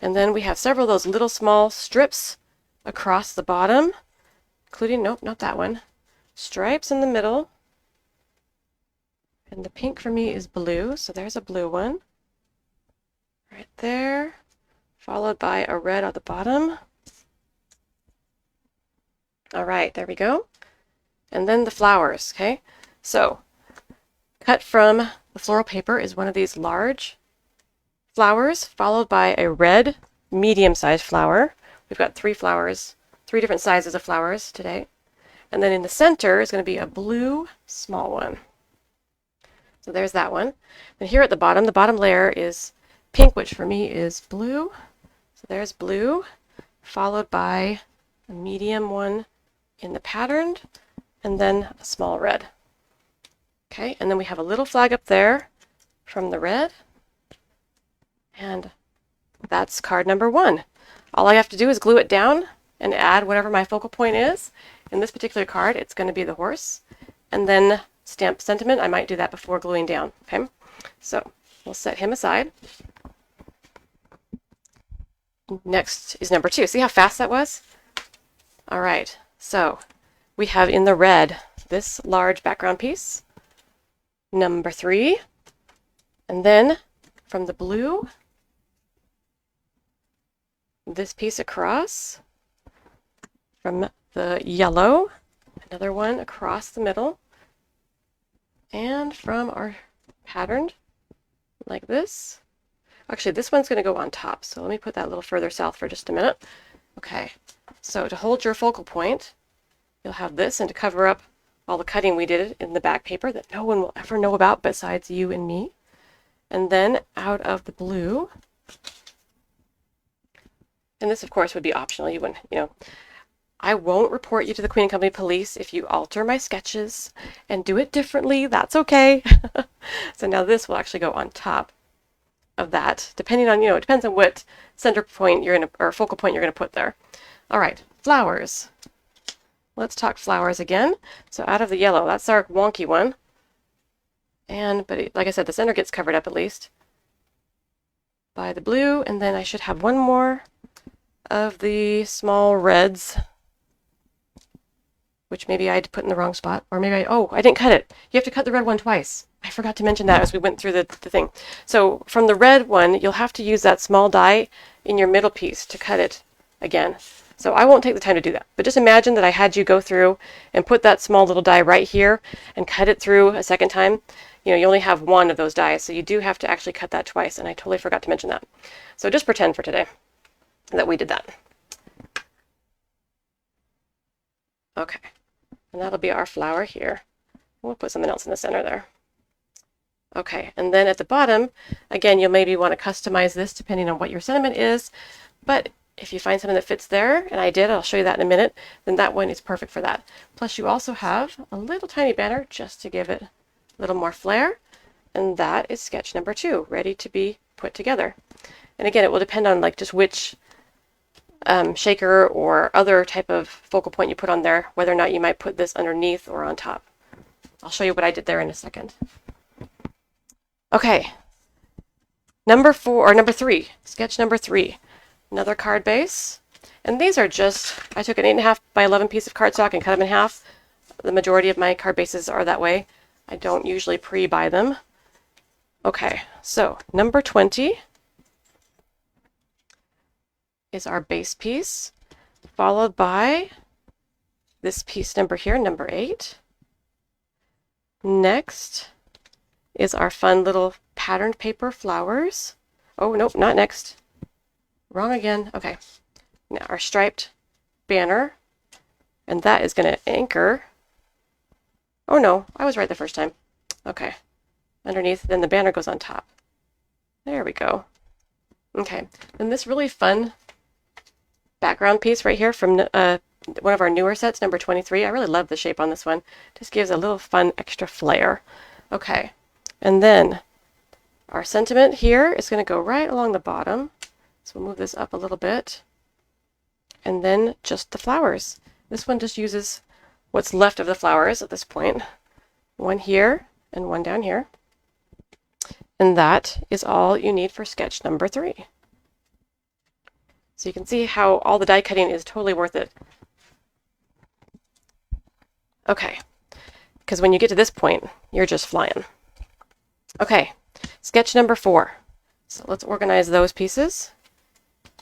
And then we have several of those little small strips across the bottom, including, nope, not that one, stripes in the middle. And the pink for me is blue, so there's a blue one right there, followed by a red at the bottom. All right, there we go. And then the flowers, okay? So, cut from the floral paper is one of these large flowers, followed by a red medium-sized flower. We've got 3 flowers, 3 different sizes of flowers today. And then in the center is going to be a blue small one. So there's that one. And here at the bottom layer is pink, which for me is blue. So there's blue, followed by a medium one in the patterned, and then a small red. Okay, and then we have a little flag up there from the red, and that's card number 1. All I have to do is glue it down and add whatever my focal point is. In this particular card, it's going to be the horse, and then stamp sentiment. I might do that before gluing down. Okay, so we'll set him aside. Next is number 2. See how fast that was? All right, so we have in the red this large background piece, number 3, and then from the blue, this piece across, from the yellow, another one across the middle, and from our patterned like this. Actually, this one's going to go on top, so let me put that a little further south for just a minute. Okay, so to hold your focal point, you'll have this, and to cover up all the cutting we did in the back paper that no one will ever know about besides you and me. And then out of the blue, and this of course would be optional, you wouldn't, I won't report you to the Queen and Company police if you alter my sketches and do it differently. That's okay. So now this will actually go on top of that, depending on, it depends on what center point or focal point you're going to put there. All right, flowers. Let's talk flowers again. So out of the yellow, that's our wonky one. But like I said, the center gets covered up at least by the blue, and then I should have one more of the small reds, which maybe I had to put in the wrong spot, or maybe I didn't cut it. You have to cut the red one twice. I forgot to mention that as we went through the thing. So from the red one, you'll have to use that small die in your middle piece to cut it again. So I won't take the time to do that, but just imagine that I had you go through and put that small little die right here and cut it through a second time. You only have one of those dies, so you do have to actually cut that twice, and I totally forgot to mention that. So just pretend for today that we did that. Okay, and that'll be our flower here. We'll put something else in the center there. Okay, and then at the bottom, again, you'll maybe want to customize this depending on what your sentiment is, but if you find something that fits there, and I did, I'll show you that in a minute, then that one is perfect for that. Plus you also have a little tiny banner just to give it a little more flair, and that is sketch number 2, ready to be put together. And again, it will depend on just which shaker or other type of focal point you put on there, whether or not you might put this underneath or on top. I'll show you what I did there in a second. Okay, number 3, sketch number 3, another card base. And these are just, I took an 8.5 by 11 piece of cardstock and cut them in half. The majority of my card bases are that way. I don't usually pre-buy them. Okay, so number 20 is our base piece, followed by this piece number here, number 8. Next is our fun little patterned paper flowers. Oh, nope, not next. Wrong again. Okay. Now our striped banner, and that is going to anchor. Oh no, I was right the first time. Okay. Underneath, then the banner goes on top. There we go. Okay. And this really fun background piece right here from one of our newer sets, number 23. I really love the shape on this one. Just gives a little fun extra flair. Okay. And then our sentiment here is going to go right along the bottom. So we'll move this up a little bit. And then just the flowers. This one just uses what's left of the flowers at this point. One here and one down here. And that is all you need for sketch number 3. So you can see how all the die cutting is totally worth it. Okay, because when you get to this point, you're just flying. Okay, sketch number 4. So let's organize those pieces.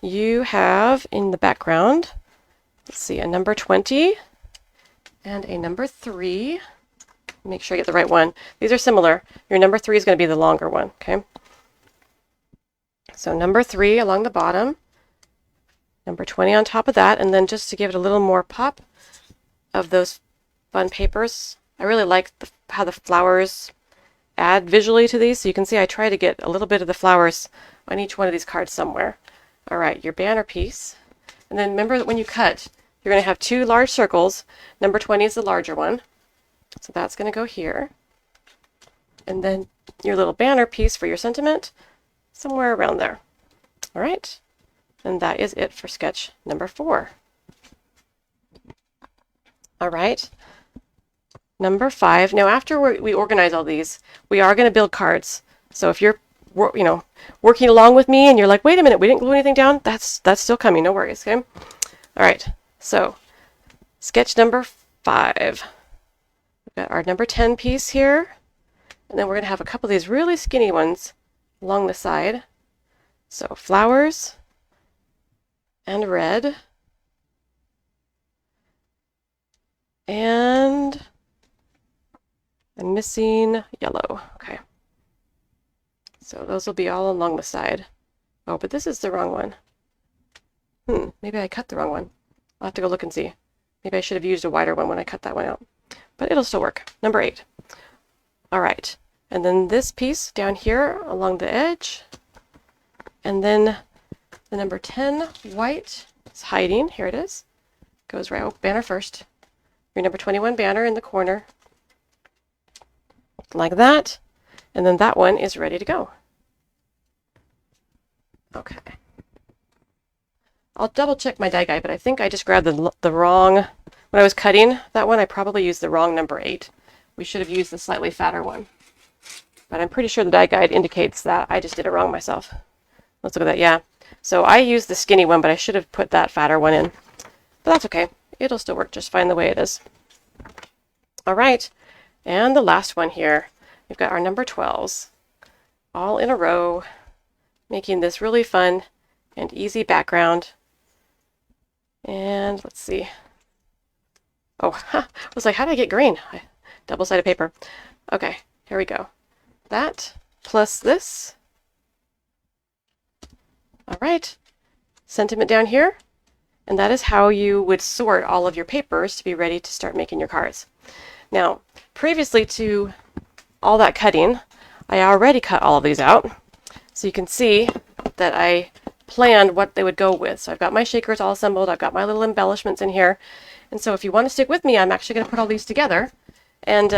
You have in the background, let's see, a number 20 and a number 3. Make sure I get the right one. These are similar. Your number 3 is going to be the longer one, okay? So number 3 along the bottom, number 20 on top of that, and then just to give it a little more pop of those fun papers. I really like how the flowers add visually to these. So you can see I try to get a little bit of the flowers on each one of these cards somewhere. All right, your banner piece. And then remember that when you cut, you're going to have two large circles. Number 20 is the larger one. So that's going to go here. And then your little banner piece for your sentiment, somewhere around there. All right. And that is it for sketch number 4. All right. Number 5. Now, after we organize all these, we are going to build cards. So if you're, working along with me and you're like, wait a minute, we didn't glue anything down, that's still coming. No worries. Okay. All right. So sketch number 5. We've got our number 10 piece here. And then we're going to have a couple of these really skinny ones along the side. So flowers and red. And I'm missing yellow. Okay. So those will be all along the side. Oh, but this is the wrong one. Maybe I cut the wrong one. I'll have to go look and see. Maybe I should have used a wider one when I cut that one out. But it'll still work. Number 8. All right. And then this piece down here along the edge. And then the number 10 white is hiding. Here it is. Goes right. Oh, banner first. Your number 21 banner in the corner. Like that. And then that one is ready to go. Okay. I'll double check my die guide, but I think I just grabbed the wrong, when I was cutting that one, I probably used the wrong number 8. We should have used the slightly fatter one. But I'm pretty sure the die guide indicates that I just did it wrong myself. Let's look at that. Yeah. So I used the skinny one, but I should have put that fatter one in. But that's okay. It'll still work just fine the way it is. All right. And the last one here, we've got our number 12s all in a row, making this really fun and easy background. And let's see. Oh, I was like, how did I get green? Double-sided paper. Okay, here we go. That plus this. All right. Sentiment down here. And that is how you would sort all of your papers to be ready to start making your cards. Now, previously to all that cutting, I already cut all of these out. So you can see that I planned what they would go with. So I've got my shakers all assembled. I've got my little embellishments in here. And so if you want to stick with me, I'm actually going to put all these together. And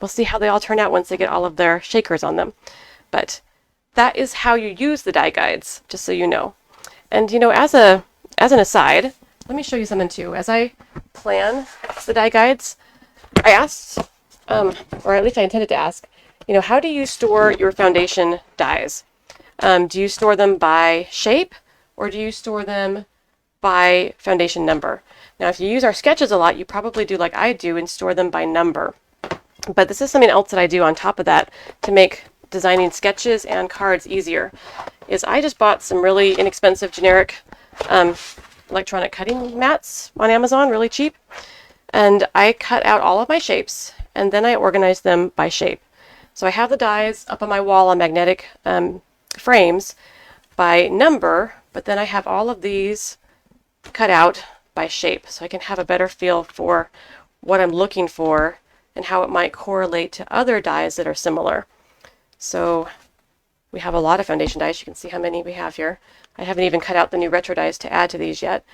we'll see how they all turn out once they get all of their shakers on them. But that is how you use the die guides, just so you know. And, as an aside, let me show you something too. As I plan the die guides, I asked, or at least I intended to ask, how do you store your foundation dies? Do you store them by shape, or do you store them by foundation number? Now, if you use our sketches a lot, you probably do like I do and store them by number. But this is something else that I do on top of that to make designing sketches and cards easier, is I just bought some really inexpensive generic electronic cutting mats on Amazon, really cheap. And I cut out all of my shapes, and then I organize them by shape. So I have the dies up on my wall on magnetic frames by number, but then I have all of these cut out by shape, so I can have a better feel for what I'm looking for and how it might correlate to other dies that are similar. So we have a lot of foundation dies. You can see how many we have here. I haven't even cut out the new retro dies to add to these yet.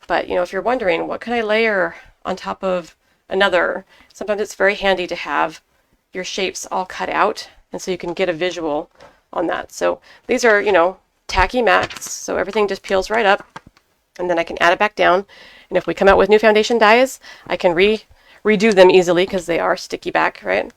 But if you're wondering, what can I layer on top of another? Sometimes it's very handy to have your shapes all cut out, and so you can get a visual on that. So these are, tacky mats, so everything just peels right up, and then I can add it back down. And if we come out with new foundation dies, I can redo them easily because they are sticky back, right?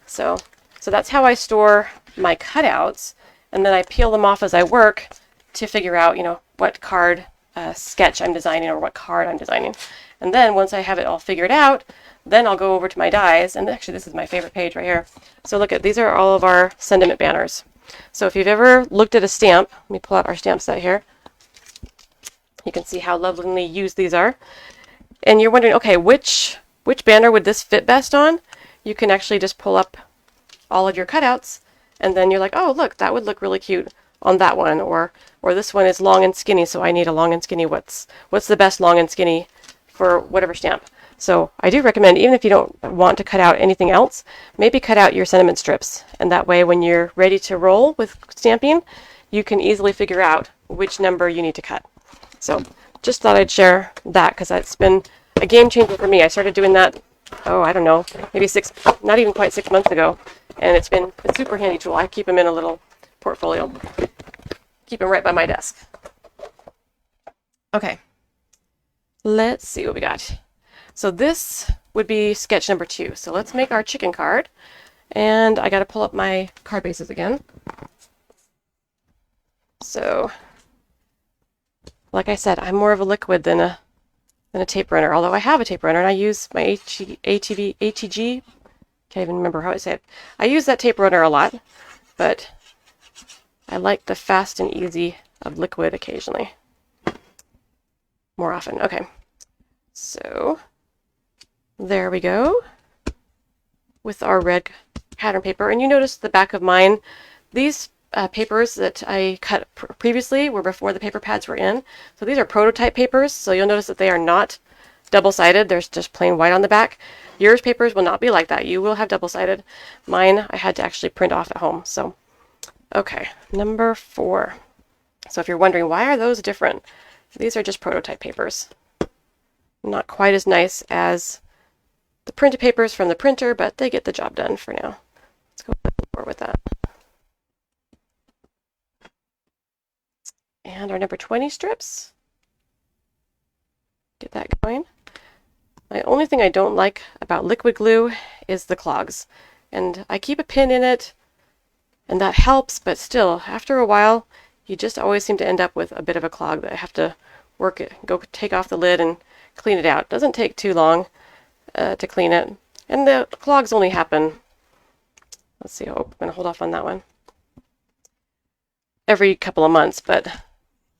So that's how I store my cutouts, and then I peel them off as I work to figure out, what card sketch I'm designing or what card I'm designing. And then once I have it all figured out, then I'll go over to my dies, and actually this is my favorite page right here. So look these are all of our sentiment banners. So if you've ever looked at a stamp, let me pull out our stamp set here. You can see how lovingly used these are. And you're wondering, okay, which banner would this fit best on? You can actually just pull up all of your cutouts, and then you're like, oh, look, that would look really cute on that one, or this one is long and skinny, so I need a long and skinny. What's the best long and skinny for whatever stamp? So I do recommend, even if you don't want to cut out anything else, maybe cut out your sentiment strips, and that way when you're ready to roll with stamping, you can easily figure out which number you need to cut. So just thought I'd share that because it's been a game changer for me. I started doing that, oh, I don't know, maybe not even quite 6 months ago. And it's been a super handy tool. I keep them in a little portfolio. Keep them right by my desk. Okay. Let's see what we got. So this would be sketch number 2. So let's make our chicken card. And I got to pull up my card bases again. So, like I said, I'm more of a liquid than a tape runner, although I have a tape runner and I use my ATG, can't even remember how I say it. I use that tape runner a lot, but I like the fast and easy of liquid occasionally. More often. Okay. So, there we go with our red pattern paper. And you notice the back of mine, these papers that I cut previously were before the paper pads were in. So these are prototype papers, so you'll notice that they are not double-sided. There's just plain white on the back. Yours papers will not be like that. You will have double-sided. Mine I had to actually print off at home. So, okay, number 4. So if you're wondering, why are those different? These are just prototype papers. Not quite as nice as the printed papers from the printer, but they get the job done for now. Let's go forward with that. And our number 20 strips. Get that going. My only thing I don't like about liquid glue is the clogs. And I keep a pin in it, and that helps, but still, after a while, you just always seem to end up with a bit of a clog that I have to work it, go take off the lid and clean it out. It doesn't take too long to clean it. And the clogs only happen, let's see, oh, I'm going to hold off on that one, every couple of months, but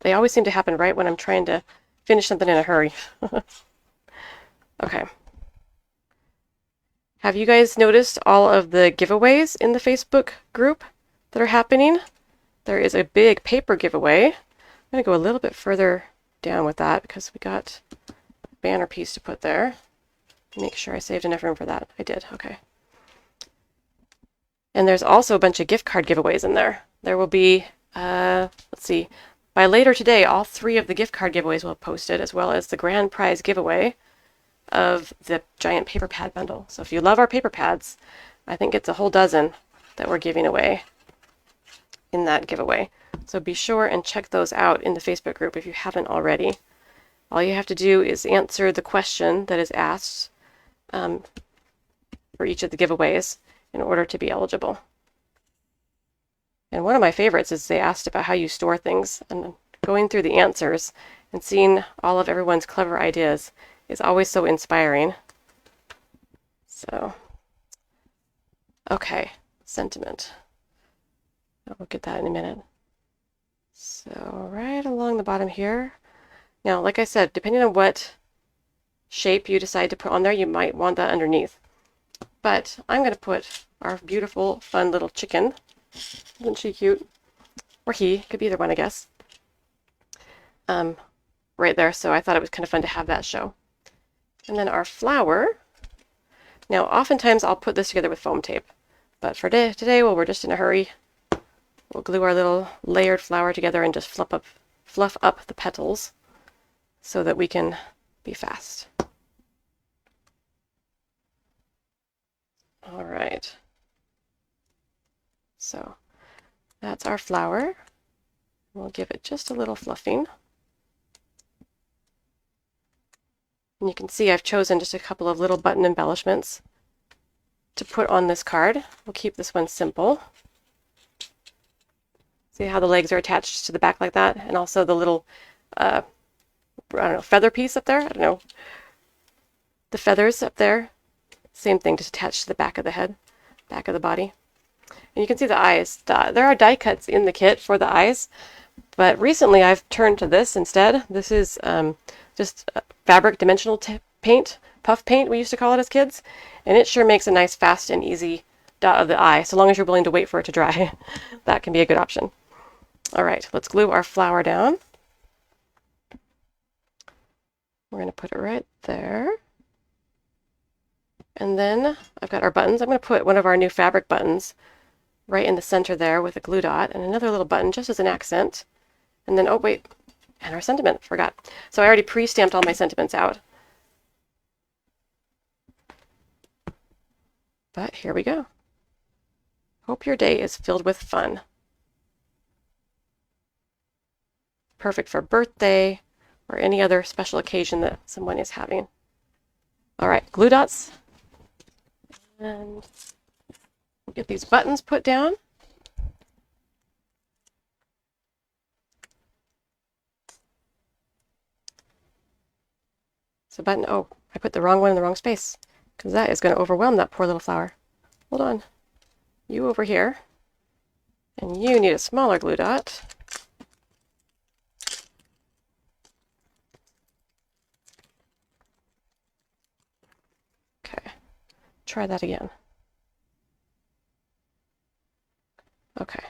they always seem to happen right when I'm trying to finish something in a hurry. Okay. Have you guys noticed all of the giveaways in the Facebook group that are happening? There is a big paper giveaway. I'm going to go a little bit further down with that because we got a banner piece to put there. Make sure I saved enough room for that. I did. Okay. And there's also a bunch of gift card giveaways in there. There will be, let's see, by later today, all 3 of the gift card giveaways will have posted, as well as the grand prize giveaway of the giant paper pad bundle. So if you love our paper pads, I think it's a whole dozen that we're giving away in that giveaway. So be sure and check those out in the Facebook group if you haven't already. All you have to do is answer the question that is asked for each of the giveaways in order to be eligible. And one of my favorites is they asked about how you store things, and going through the answers and seeing all of everyone's clever ideas is always so inspiring. So, okay, sentiment. We'll get that in a minute. So right along the bottom here. Now, like I said, depending on what shape you decide to put on there, you might want that underneath. But I'm going to put our beautiful, fun little chicken. Isn't she cute? Or he. Could be either one, I guess. Right there. So I thought it was kind of fun to have that show. And then our flower. Now, oftentimes I'll put this together with foam tape. But for today, while we're just in a hurry, we'll glue our little layered flower together and just fluff up the petals so that we can be fast. All right. So that's our flower. We'll give it just a little fluffing. And you can see I've chosen just a couple of little button embellishments to put on this card. We'll keep this one simple. See how the legs are attached to the back like that? And also the little, I don't know, feather piece up there? I don't know. The feathers up there. Same thing, just attached to the back of the head, back of the body. And you can see the eyes. There are die cuts in the kit for the eyes, but recently I've turned to this instead. This is just fabric dimensional paint, puff paint we used to call it as kids, and it sure makes a nice fast and easy dot of the eye, so long as you're willing to wait for it to dry. That can be a good option. All right, let's glue our flower down. We're going to put it right there. And then I've got our buttons. I'm going to put one of our new fabric buttons right in the center there with a glue dot, and another little button just as an accent. And then, oh wait, and our sentiment, forgot. So I already pre-stamped all my sentiments out. But here we go. Hope your day is filled with fun. Perfect for birthday or any other special occasion that someone is having. All right, glue dots. And get these buttons put down. So button, oh, I put the wrong one in the wrong space because that is going to overwhelm that poor little flower. Hold on. You over here. And you need a smaller glue dot. Okay, try that again. Okay,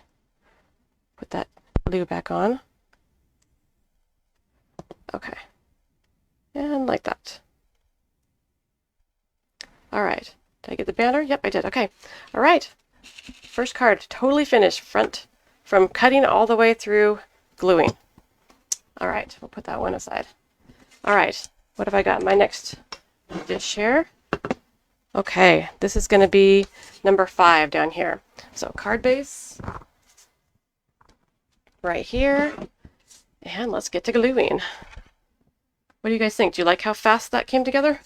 put that glue back on. Okay, and like that. All right, did I get the banner? Yep, I did. Okay, all right. First card, totally finished, front, from cutting all the way through gluing. All right, we'll put that one aside. All right, what have I got? My next dish here. Okay, this is going to be number 5 down here. So card base right here, and let's get to gluing. What do you guys think? Do you like how fast that came together?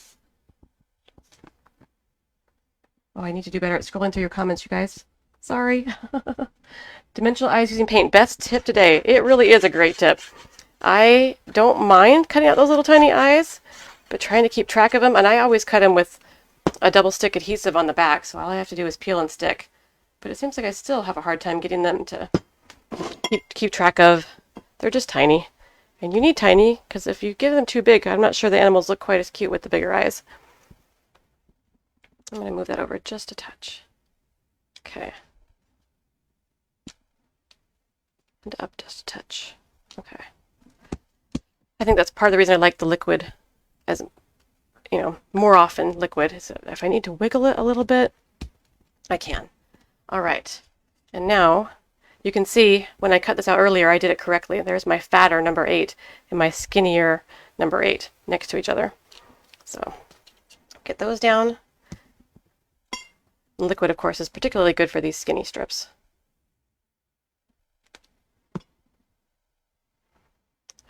Oh, I need to do better at scrolling through your comments, you guys. Sorry. Dimensional eyes using paint. Best tip today. It really is a great tip. I don't mind cutting out those little tiny eyes, but trying to keep track of them, and I always cut them with a double stick adhesive on the back, so all I have to do is peel and stick. But it seems like I still have a hard time getting them to keep track of. They're just tiny. And you need tiny, because if you give them too big, I'm not sure the animals look quite as cute with the bigger eyes. I'm going to move that over just a touch. Okay. And up just a touch. Okay. I think that's part of the reason I like the liquid as, you know, more often liquid. Is that if I need to wiggle it a little bit, I can. All right. And now you can see when I cut this out earlier, I did it correctly. There's my fatter number 8 and my skinnier number 8 next to each other. So get those down. Liquid, of course, is particularly good for these skinny strips.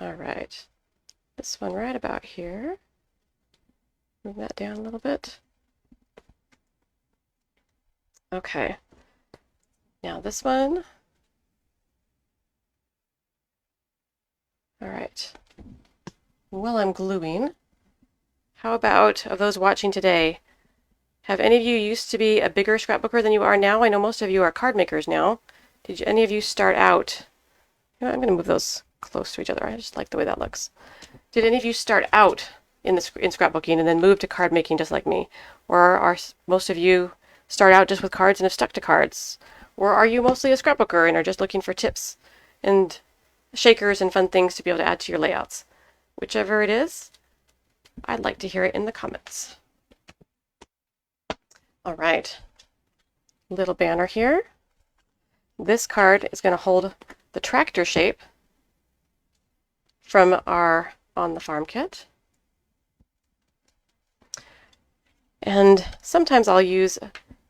All right. This one right about here. Move that down a little bit. Okay. Now this one. All right. While I'm gluing, how about, of those watching today, have any of you used to be a bigger scrapbooker than you are now? I know most of you are card makers now. Did any of you start out? You know, I'm going to move those close to each other. I just like the way that looks. Did any of you start out in scrapbooking and then move to card making just like me? Or are most of you start out just with cards and have stuck to cards? Or are you mostly a scrapbooker and are just looking for tips and shakers and fun things to be able to add to your layouts? Whichever it is, I'd like to hear it in the comments. All right, little banner here. This card is going to hold the tractor shape from our On the Farm kit. And sometimes I'll use,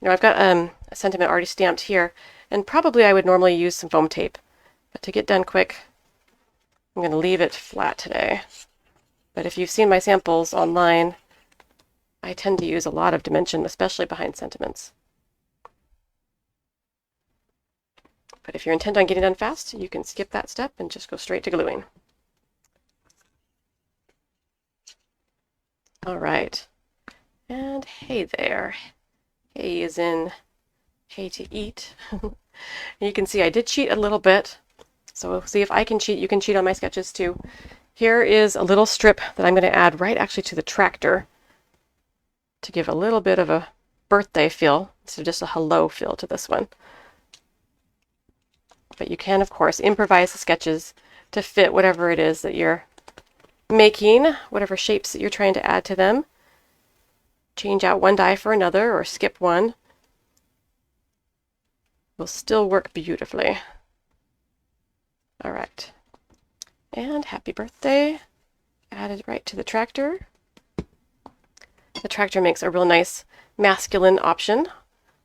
I've got a sentiment already stamped here, and probably I would normally use some foam tape. But to get done quick, I'm going to leave it flat today. But if you've seen my samples online, I tend to use a lot of dimension, especially behind sentiments. But if you're intent on getting done fast, you can skip that step and just go straight to gluing. All right. And hey there. Hey is in hey to eat. You can see I did cheat a little bit. So we'll see if I can cheat. You can cheat on my sketches too. Here is a little strip that I'm going to add right actually to the tractor to give a little bit of a birthday feel instead of just a hello feel to this one. But you can, of course, improvise the sketches to fit whatever it is that you're making, whatever shapes that you're trying to add to them. Change out one die for another or skip one. Will still work beautifully. All right. And happy birthday. Added right to the tractor. The tractor makes a real nice masculine option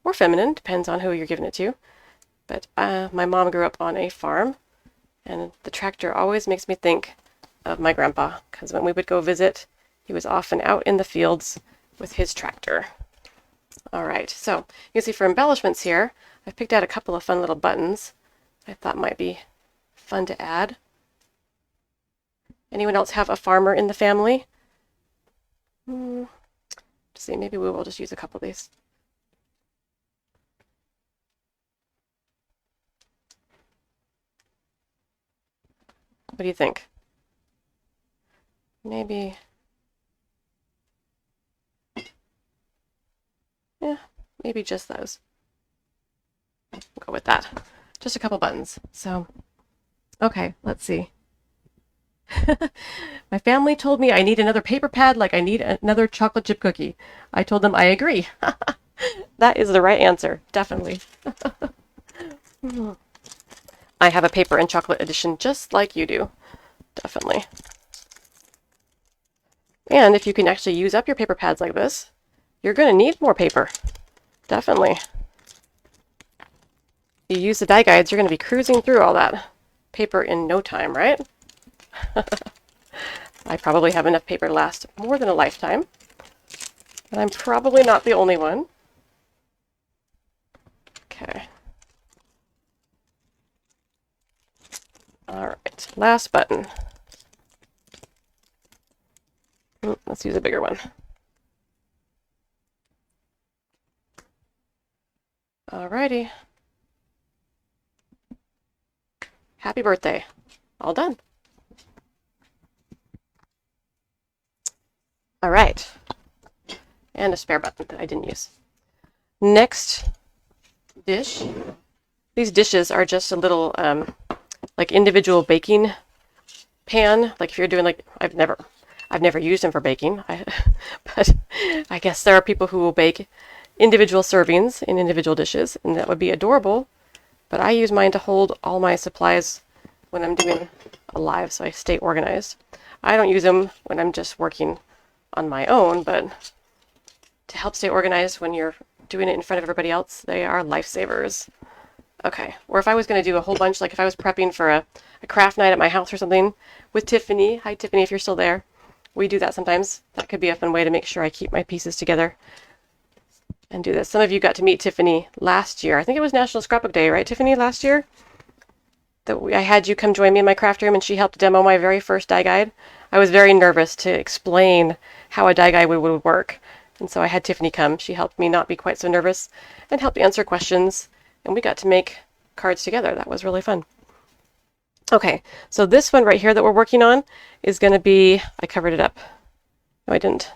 or feminine, depends on who you're giving it to. But my mom grew up on a farm, and the tractor always makes me think of my grandpa, because when we would go visit, he was often out in the fields with his tractor. All right, so you can see for embellishments here, I've picked out a couple of fun little buttons I thought might be fun to add. Anyone else have a farmer in the family? Let's see, maybe we will just use a couple of these. What do you think? Maybe, yeah, maybe just those. We'll go with that. Just a couple buttons. So, okay, let's see. My family told me I need another paper pad like I need another chocolate chip cookie. I told them I agree. That is the right answer, definitely. I have a paper and chocolate edition just like you do, definitely. And if you can actually use up your paper pads like this, you're going to need more paper, definitely. If you use the die guides, you're going to be cruising through all that paper in no time, right? I probably have enough paper to last more than a lifetime, but I'm probably not the only one. Okay. All right, last button. Let's use a bigger one. All righty. Happy birthday. All done. All right. And a spare button that I didn't use. Next dish. These dishes are just a little like individual baking pan. Like if you're doing like, I've never used them for baking, but I guess there are people who will bake individual servings in individual dishes, and that would be adorable. But I use mine to hold all my supplies when I'm doing a live, so I stay organized. I don't use them when I'm just working on my own, but to help stay organized when you're doing it in front of everybody else, they are lifesavers. Okay, or if I was going to do a whole bunch, like if I was prepping for a craft night at my house or something with Tiffany. Hi, Tiffany, if you're still there. We do that sometimes. That could be a fun way to make sure I keep my pieces together and do this. Some of you got to meet Tiffany last year. I think it was National Scrapbook Day, right, Tiffany, last year? I had you come join me in my craft room, and she helped demo my very first die guide. I was very nervous to explain how a die guide would work, and so I had Tiffany come. She helped me not be quite so nervous and helped answer questions, and we got to make cards together. That was really fun. Okay, so this one right here that we're working on is going to be, I covered it up. No, I didn't.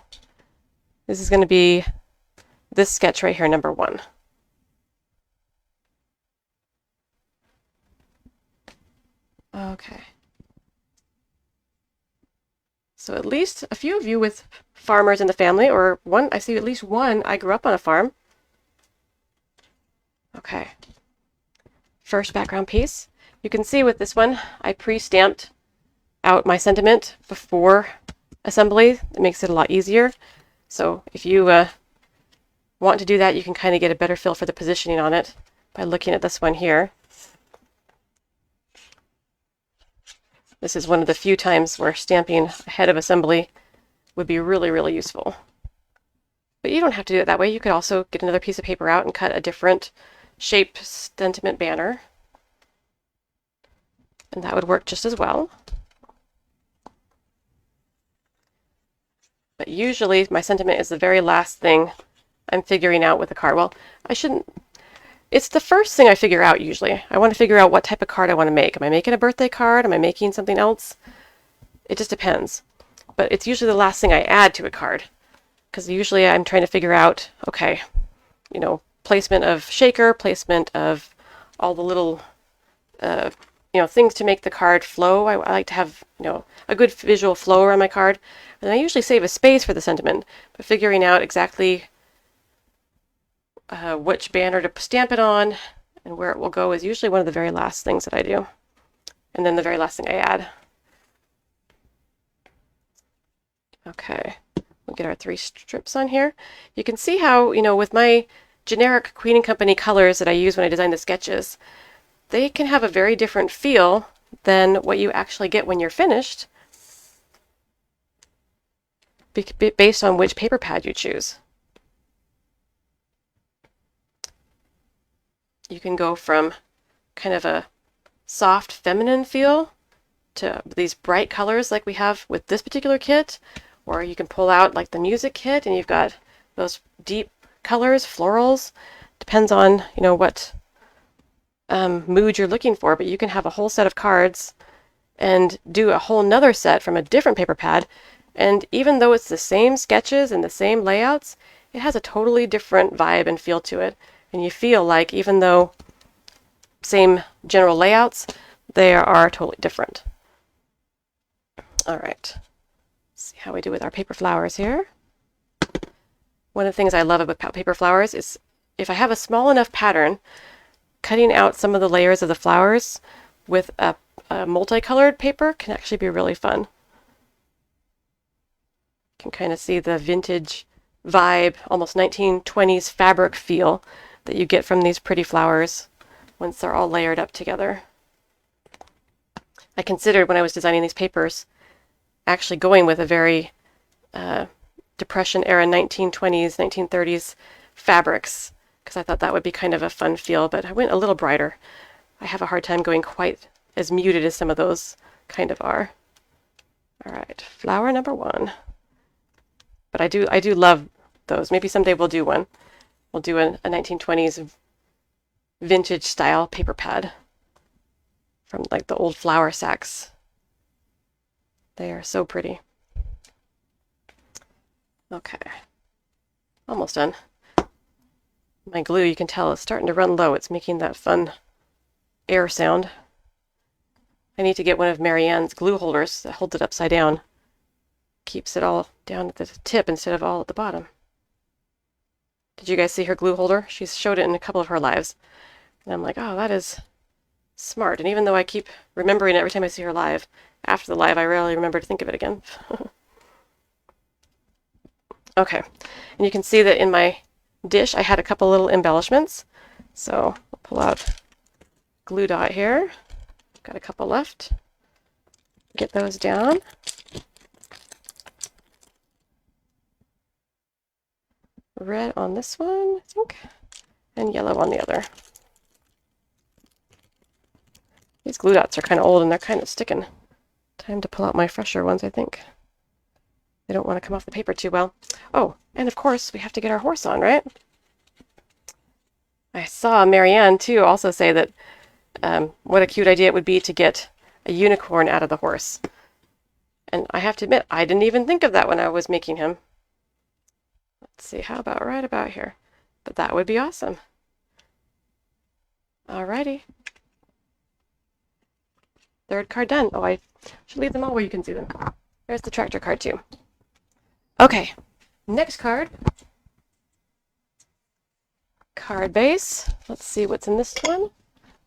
This is going to be this sketch right here, number 1. Okay. So at least a few of you with farmers in the family, or one, I see at least one, I grew up on a farm. Okay. First background piece. You can see with this one, I pre-stamped out my sentiment before assembly. It makes it a lot easier. So if you want to do that, you can kind of get a better feel for the positioning on it by looking at this one here. This is one of the few times where stamping ahead of assembly would be really, really useful. But you don't have to do it that way. You could also get another piece of paper out and cut a different shaped sentiment banner. And that would work just as well. But usually my sentiment is the very last thing I'm figuring out with a card. Well, it's the first thing I figure out usually. I want to figure out what type of card I want to make. Am I making a birthday card? Am I making something else? It just depends. But it's usually the last thing I add to a card. Because usually I'm trying to figure out, okay, placement of shaker, placement of all the little, things to make the card flow. I like to have, a good visual flow around my card. And I usually save a space for the sentiment. But figuring out exactly which banner to stamp it on and where it will go is usually one of the very last things that I do. And then the very last thing I add. Okay, we'll get our 3 strips on here. You can see how, with my generic Queen & Company colors that I use when I design the sketches, they can have a very different feel than what you actually get when you're finished, based on which paper pad you choose. You can go from kind of a soft feminine feel to these bright colors like we have with this particular kit, or you can pull out like the music kit and you've got those deep colors, florals. Depends on, you know, what mood you're looking for, but you can have a whole set of cards and do a whole nother set from a different paper pad. And even though it's the same sketches and the same layouts, it has a totally different vibe and feel to it. And you feel like even though same general layouts, they are totally different. All right, let's see how we do with our paper flowers here. One of the things I love about paper flowers is if I have a small enough pattern, cutting out some of the layers of the flowers with a multicolored paper can actually be really fun. You can kind of see the vintage vibe, almost 1920s fabric feel that you get from these pretty flowers once they're all layered up together. I considered when I was designing these papers actually going with a very Depression era 1920s, 1930s fabrics, because I thought that would be kind of a fun feel, but I went a little brighter. I have a hard time going quite as muted as some of those kind of are. All right, flower number 1. But I do love those. Maybe someday we'll do one. We'll do a 1920s vintage style paper pad from like the old flour sacks. They are so pretty. Okay, almost done. My glue, you can tell, is starting to run low. It's making that fun air sound. I need to get one of Marianne's glue holders that holds it upside down. Keeps it all down at the tip instead of all at the bottom. Did you guys see her glue holder? She's showed it in a couple of her lives. And I'm like, oh, that is smart. And even though I keep remembering it every time I see her live, after the live, I rarely remember to think of it again. Okay, and you can see that in my dish I had a couple little embellishments. So I'll pull out glue dot here. Got a couple left. Get those down. Red on this one, I think, and yellow on the other. These glue dots are kind of old and they're kind of sticking. Time to pull out my fresher ones, I think. They don't want to come off the paper too well. Oh, and of course, we have to get our horse on, right? I saw Marianne, too, also say that what a cute idea it would be to get a unicorn out of the horse. And I have to admit, I didn't even think of that when I was making him. Let's see, how about right about here? But that would be awesome. Alrighty. Third card done. Oh, I should leave them all where you can see them. There's the tractor card, too. Okay, next card. Card base. Let's see what's in this one.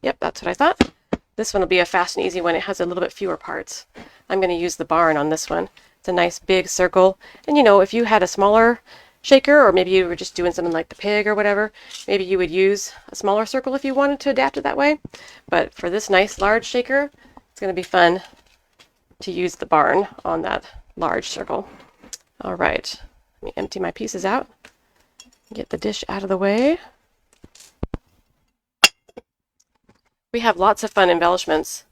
Yep, that's what I thought. This one will be a fast and easy one. It has a little bit fewer parts. I'm going to use the barn on this one. It's a nice big circle. And you know, if you had a smaller shaker, or maybe you were just doing something like the pig or whatever, maybe you would use a smaller circle if you wanted to adapt it that way. But for this nice large shaker, it's going to be fun to use the barn on that large circle. All right, let me empty my pieces out. Get the dish out of the way. We have lots of fun embellishments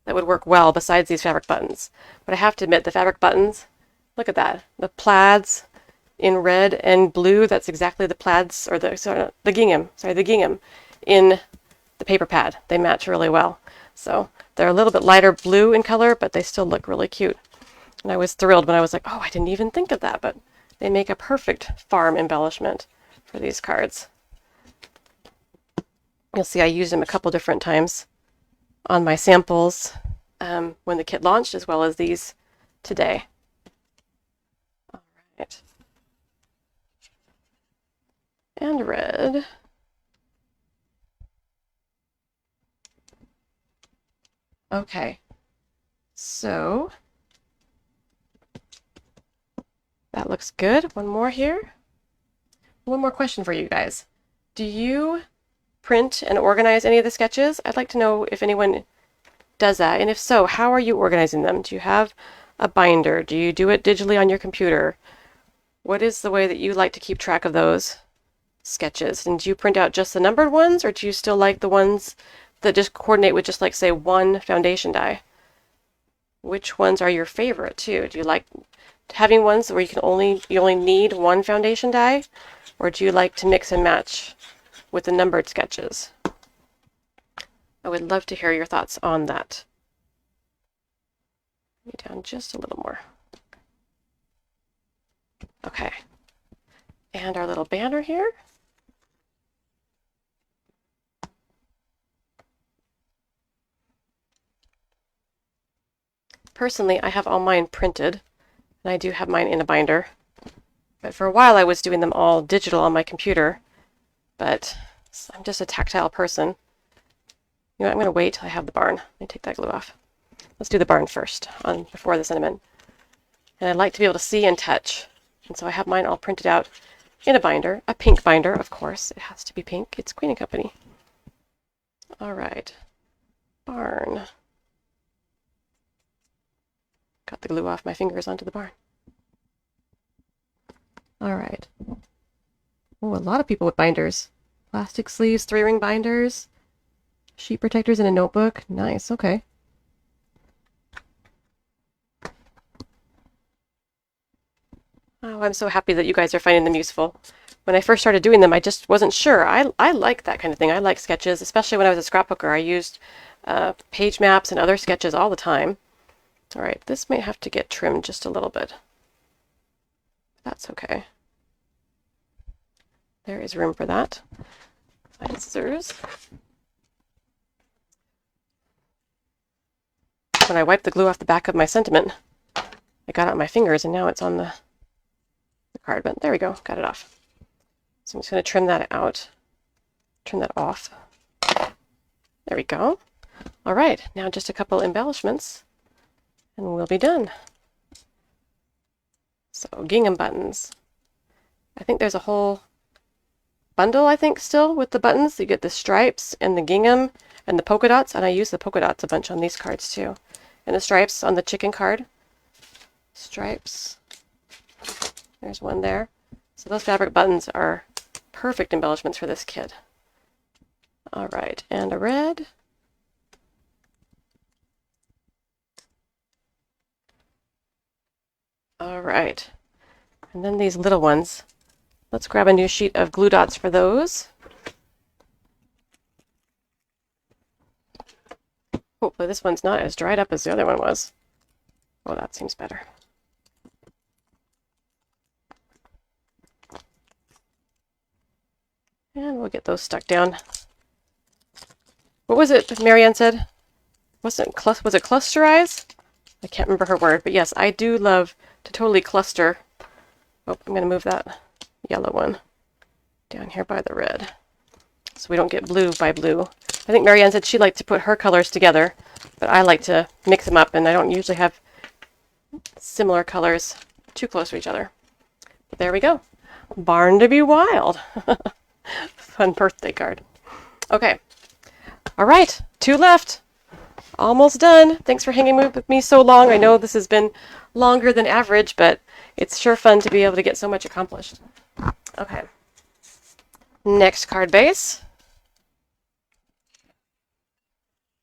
that would work well besides these fabric buttons. But I have to admit, the fabric buttons, look at that. The plaids in red and blue, that's exactly the plaids, or the gingham in the paper pad. They match really well. So they're a little bit lighter blue in color, but they still look really cute. And I was thrilled when I was like, oh, I didn't even think of that, but they make a perfect farm embellishment for these cards. You'll see I used them a couple different times on my samples when the kit launched, as well as these today. All right. And red. Okay, so that looks good. One more here. One more question for you guys. Do you print and organize any of the sketches? I'd like to know if anyone does that, and if so, how are you organizing them? Do you have a binder? Do you do it digitally on your computer? What is the way that you like to keep track of those sketches? And do you print out just the numbered ones, or do you still like the ones that just coordinate with just like say one foundation die? Which ones are your favorite too? Do you like having ones where you only need one foundation die, or do you like to mix and match with the numbered sketches? I would love to hear your thoughts on that. Maybe down just a little more. Okay. And our little banner here. Personally, I have all mine printed, and I do have mine in a binder. But for a while, I was doing them all digital on my computer, but I'm just a tactile person. You know what, I'm going to wait till I have the barn. Let me take that glue off. Let's do the barn first before the sentiment. And I'd like to be able to see and touch. And so I have mine all printed out in a binder, a pink binder, of course. It has to be pink. It's Queen & Company. All right. Barn. Got the glue off my fingers onto the barn. All right. Oh, a lot of people with binders. Plastic sleeves, 3-ring binders, sheet protectors in a notebook. Nice, okay. Oh, I'm so happy that you guys are finding them useful. When I first started doing them, I just wasn't sure. I like that kind of thing. I like sketches, especially when I was a scrapbooker. I used page maps and other sketches all the time. All right, this may have to get trimmed just a little bit. That's okay. There is room for that. Find scissors. When I wiped the glue off the back of my sentiment, I got it on my fingers, and now it's on the card. But there we go, got it off. So I'm just going to trim that out. Trim that off. There we go. All right, now just a couple embellishments, and we'll be done. So gingham buttons. I think there's a whole bundle, I think, still with the buttons. You get the stripes and the gingham and the polka dots, and I use the polka dots a bunch on these cards too. And the stripes on the chicken card. Stripes. There's one there. So those fabric buttons are perfect embellishments for this kid. All right, and a red. All right, and then these little ones. Let's grab a new sheet of glue dots for those. Hopefully this one's not as dried up as the other one was. Oh, that seems better. And we'll get those stuck down. What was it Marianne said? Was it clusterize? I can't remember her word, but yes, I do love to totally cluster. Oh, I'm going to move that yellow one down here by the red so we don't get blue by blue. I think Marianne said she liked to put her colors together, but I like to mix them up, and I don't usually have similar colors too close to each other. But there we go. Barn to be wild. Fun birthday card. Okay. All right. 2 left. Almost done. Thanks for hanging with me so long. I know this has been longer than average, but it's sure fun to be able to get so much accomplished. Okay. Next card base.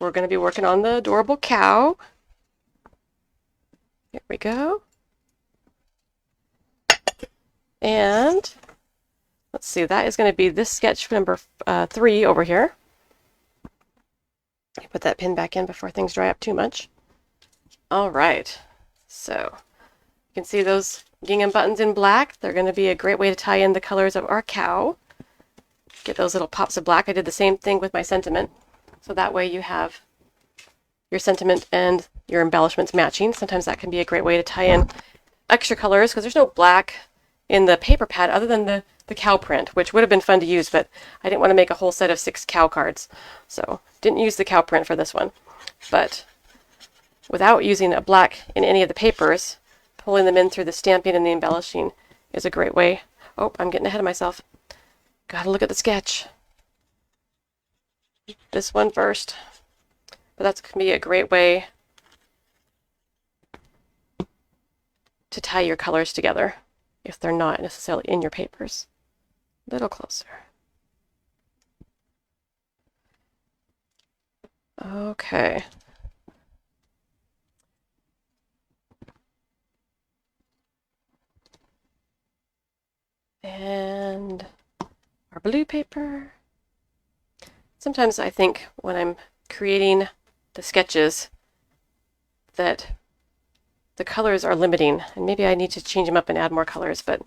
We're going to be working on the adorable cow. Here we go. And let's see, that is going to be this sketch number 3 over here. Put that pin back in before things dry up too much. All right, so you can see those gingham buttons in black. They're going to be a great way to tie in the colors of our cow. Get those little pops of black. I did the same thing with my sentiment. So that way you have your sentiment and your embellishments matching. Sometimes that can be a great way to tie in extra colors because there's no black in the paper pad other than the cow print, which would have been fun to use, but I didn't want to make a whole set of 6 cow cards. So didn't use the cow print for this one. But without using a black in any of the papers, pulling them in through the stamping and the embellishing is a great way. Oh, I'm getting ahead of myself. Gotta look at the sketch. This one first. But that's going to be a great way to tie your colors together if they're not necessarily in your papers. A little closer. Okay. And our blue paper. Sometimes I think when I'm creating the sketches that the colors are limiting, and maybe I need to change them up and add more colors, but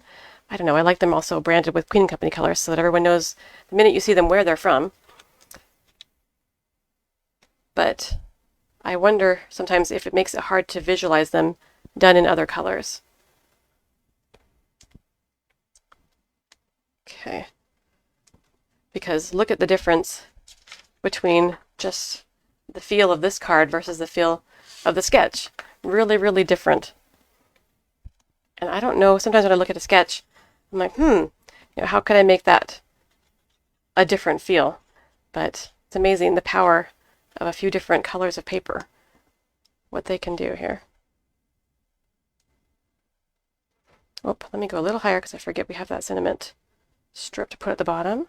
I don't know. I like them also branded with Queen & Company colors so that everyone knows the minute you see them where they're from. But I wonder sometimes if it makes it hard to visualize them done in other colors. Okay. Because look at the difference between just the feel of this card versus the feel of the sketch. Really, really different. And I don't know, sometimes when I look at a sketch, I'm like, how could I make that a different feel? But it's amazing the power of a few different colors of paper, what they can do here. Oh, let me go a little higher because I forget we have that sentiment strip to put at the bottom.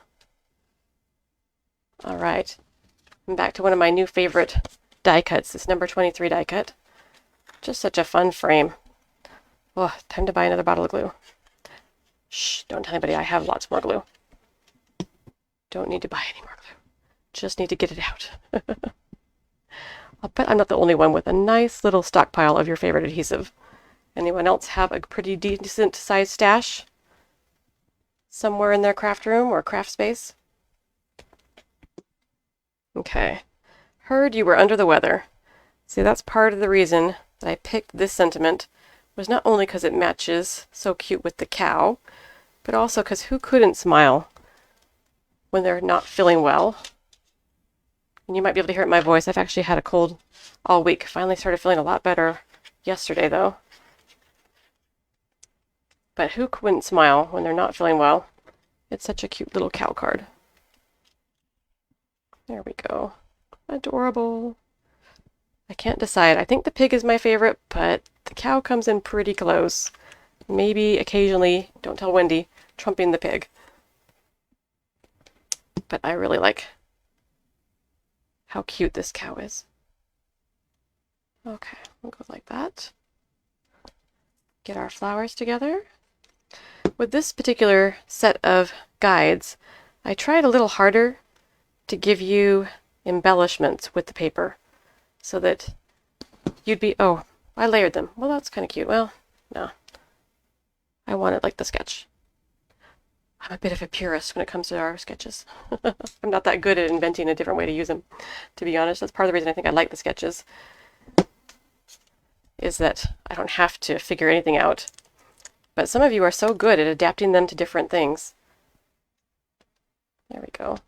All right, I'm back to one of my new favorite die cuts, this number 23 die cut. Just such a fun frame. Oh, time to buy another bottle of glue. Shh, don't tell anybody I have lots more glue. Don't need to buy any more glue. Just need to get it out. I'll bet I'm not the only one with a nice little stockpile of your favorite adhesive. Anyone else have a pretty decent sized stash somewhere in their craft room or craft space? Okay. Heard you were under the weather. See, that's part of the reason that I picked this sentiment, was not only because it matches so cute with the cow, but also because who couldn't smile when they're not feeling well? And you might be able to hear it in my voice. I've actually had a cold all week. Finally started feeling a lot better yesterday, though. But who wouldn't smile when they're not feeling well? It's such a cute little cow card. There we go. Adorable. I can't decide. I think the pig is my favorite, but the cow comes in pretty close. Maybe occasionally, don't tell Wendy, trumping the pig. But I really like how cute this cow is. Okay, we'll go like that. Get our flowers together. With this particular set of guides, I tried a little harder to give you embellishments with the paper so that you'd be, oh, I layered them. Well, that's kind of cute. Well, no. I want it like the sketch. I'm a bit of a purist when it comes to our sketches. I'm not that good at inventing a different way to use them, to be honest. That's part of the reason I think I like the sketches, is that I don't have to figure anything out. But some of you are so good at adapting them to different things. There we go.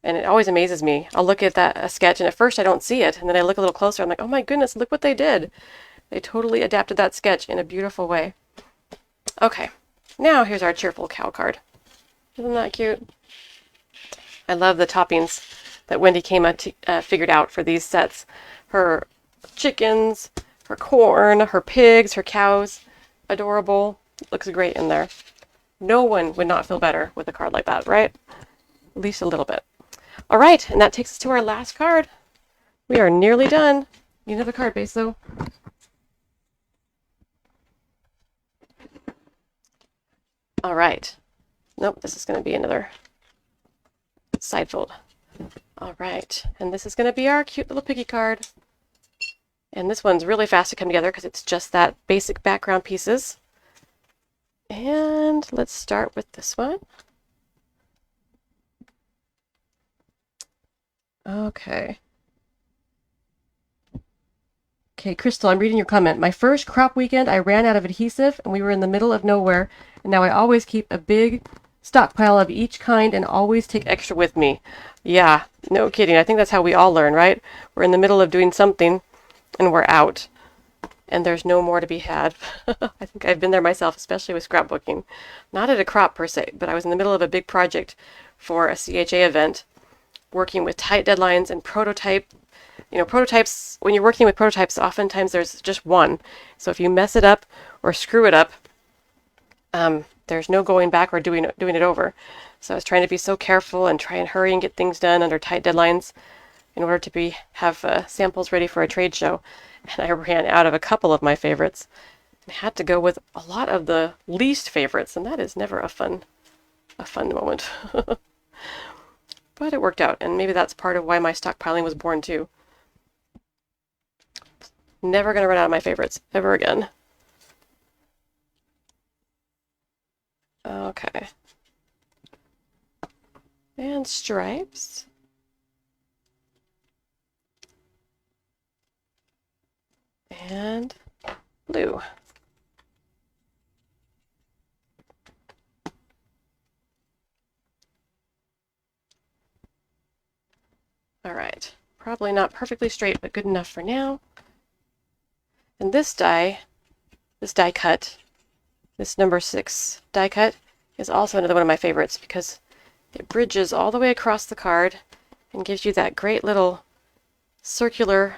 And it always amazes me. I'll look at a sketch, and at first I don't see it, and then I look a little closer, I'm like, oh my goodness, look what they did. They totally adapted that sketch in a beautiful way. Okay, now here's our cheerful cow card. Isn't that cute? I love the toppings that Wendy figured out for these sets. Her chickens, her corn, her pigs, her cows. Adorable. Looks great in there. No one would not feel better with a card like that, right? At least a little bit. All right, and that takes us to our last card. We are nearly done. You know the card base, though. All right. Nope, this is going to be another side fold. All right, and this is going to be our cute little piggy card. And this one's really fast to come together because it's just that basic background pieces. And let's start with this one. Okay. Okay, Crystal, I'm reading your comment. My first crop weekend, I ran out of adhesive and we were in the middle of nowhere. And now I always keep a big stockpile of each kind and always take extra with me. Yeah, no kidding. I think that's how we all learn, right? We're in the middle of doing something and we're out. and there's no more to be had. I think I've been there myself, especially with scrapbooking. Not at a crop per se, but I was in the middle of a big project for a CHA event, working with tight deadlines and prototype. You know, prototypes, when you're working with prototypes, oftentimes there's just one. So if you mess it up or screw it up, there's no going back or doing it over. So I was trying to be so careful and try and hurry and get things done under tight deadlines in order to have samples ready for a trade show. And I ran out of a couple of my favorites and had to go with a lot of the least favorites, and that is never a fun moment. But it worked out, and maybe that's part of why my stockpiling was born too. Never going to run out of my favorites ever again. Okay. And stripes. And blue. All right. Probably not perfectly straight, but good enough for now. And this die cut, this number 6 die cut, is also another one of my favorites because it bridges all the way across the card and gives you that great little circular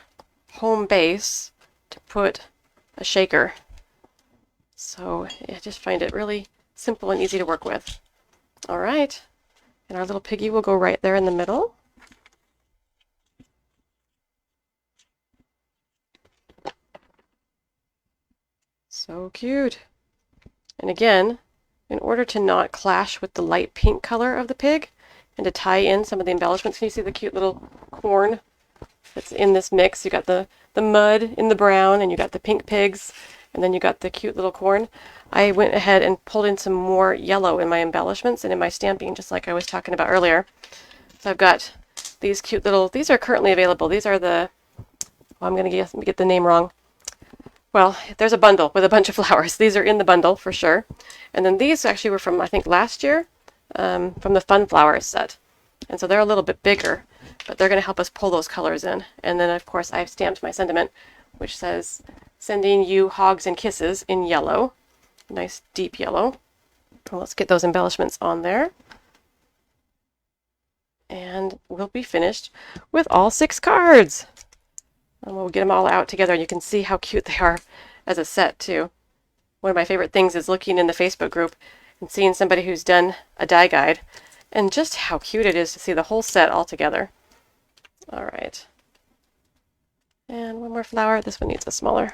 home base to put a shaker. So I just find it really simple and easy to work with. All right, and our little piggy will go right there in the middle. So cute. And again, in order to not clash with the light pink color of the pig and to tie in some of the embellishments, can you see the cute little corn that's in this mix? You got the mud in the brown, and you got the pink pigs, and then you got the cute little corn. I went ahead and pulled in some more yellow in my embellishments and in my stamping, just like I was talking about earlier. So I've got these cute little, these are currently available. These are the, well, I'm going to get the name wrong. Well, there's a bundle with a bunch of flowers. These are in the bundle for sure. And then these actually were from, I think, last year, from the Fun Flowers set. And so they're a little bit bigger, but they're going to help us pull those colors in. And then, of course, I've stamped my sentiment, which says, "Sending you hogs and kisses," in yellow. Nice deep yellow. Well, let's get those embellishments on there. And we'll be finished with all 6 cards. And we'll get them all out together, and you can see how cute they are as a set too. One of my favorite things is looking in the Facebook group and seeing somebody who's done a die guide, and just how cute it is to see the whole set all together. All right. And one more flower. This one needs a smaller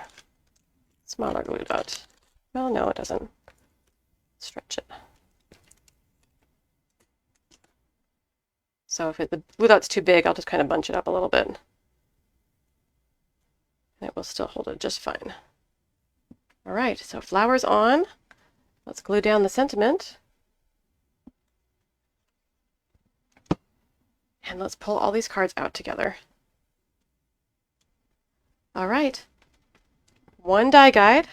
glue dot. Well, no, it doesn't. Stretch it. So if the glue dot's too big, I'll just kind of bunch it up a little bit. And it will still hold it just fine. All right, so flowers on. Let's glue down the sentiment. And let's pull all these cards out together. All right. 1 die guide.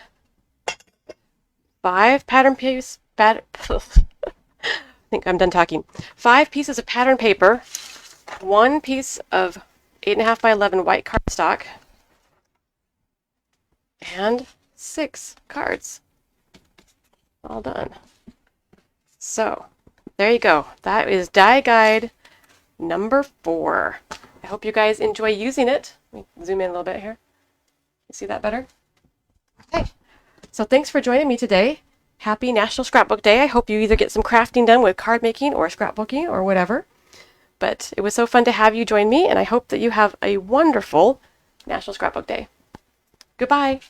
5 pattern piece. I think I'm done talking. 5 pieces of pattern paper. 1 piece of 8.5 by 11 white cardstock. And 6 cards. All done. So, there you go. That is die guide number 4. I hope you guys enjoy using it. Let me zoom in a little bit here. You see that better? Okay. So thanks for joining me today. Happy National Scrapbook Day. I hope you either get some crafting done with card making or scrapbooking or whatever. But it was so fun to have you join me, and I hope that you have a wonderful National Scrapbook Day. Goodbye.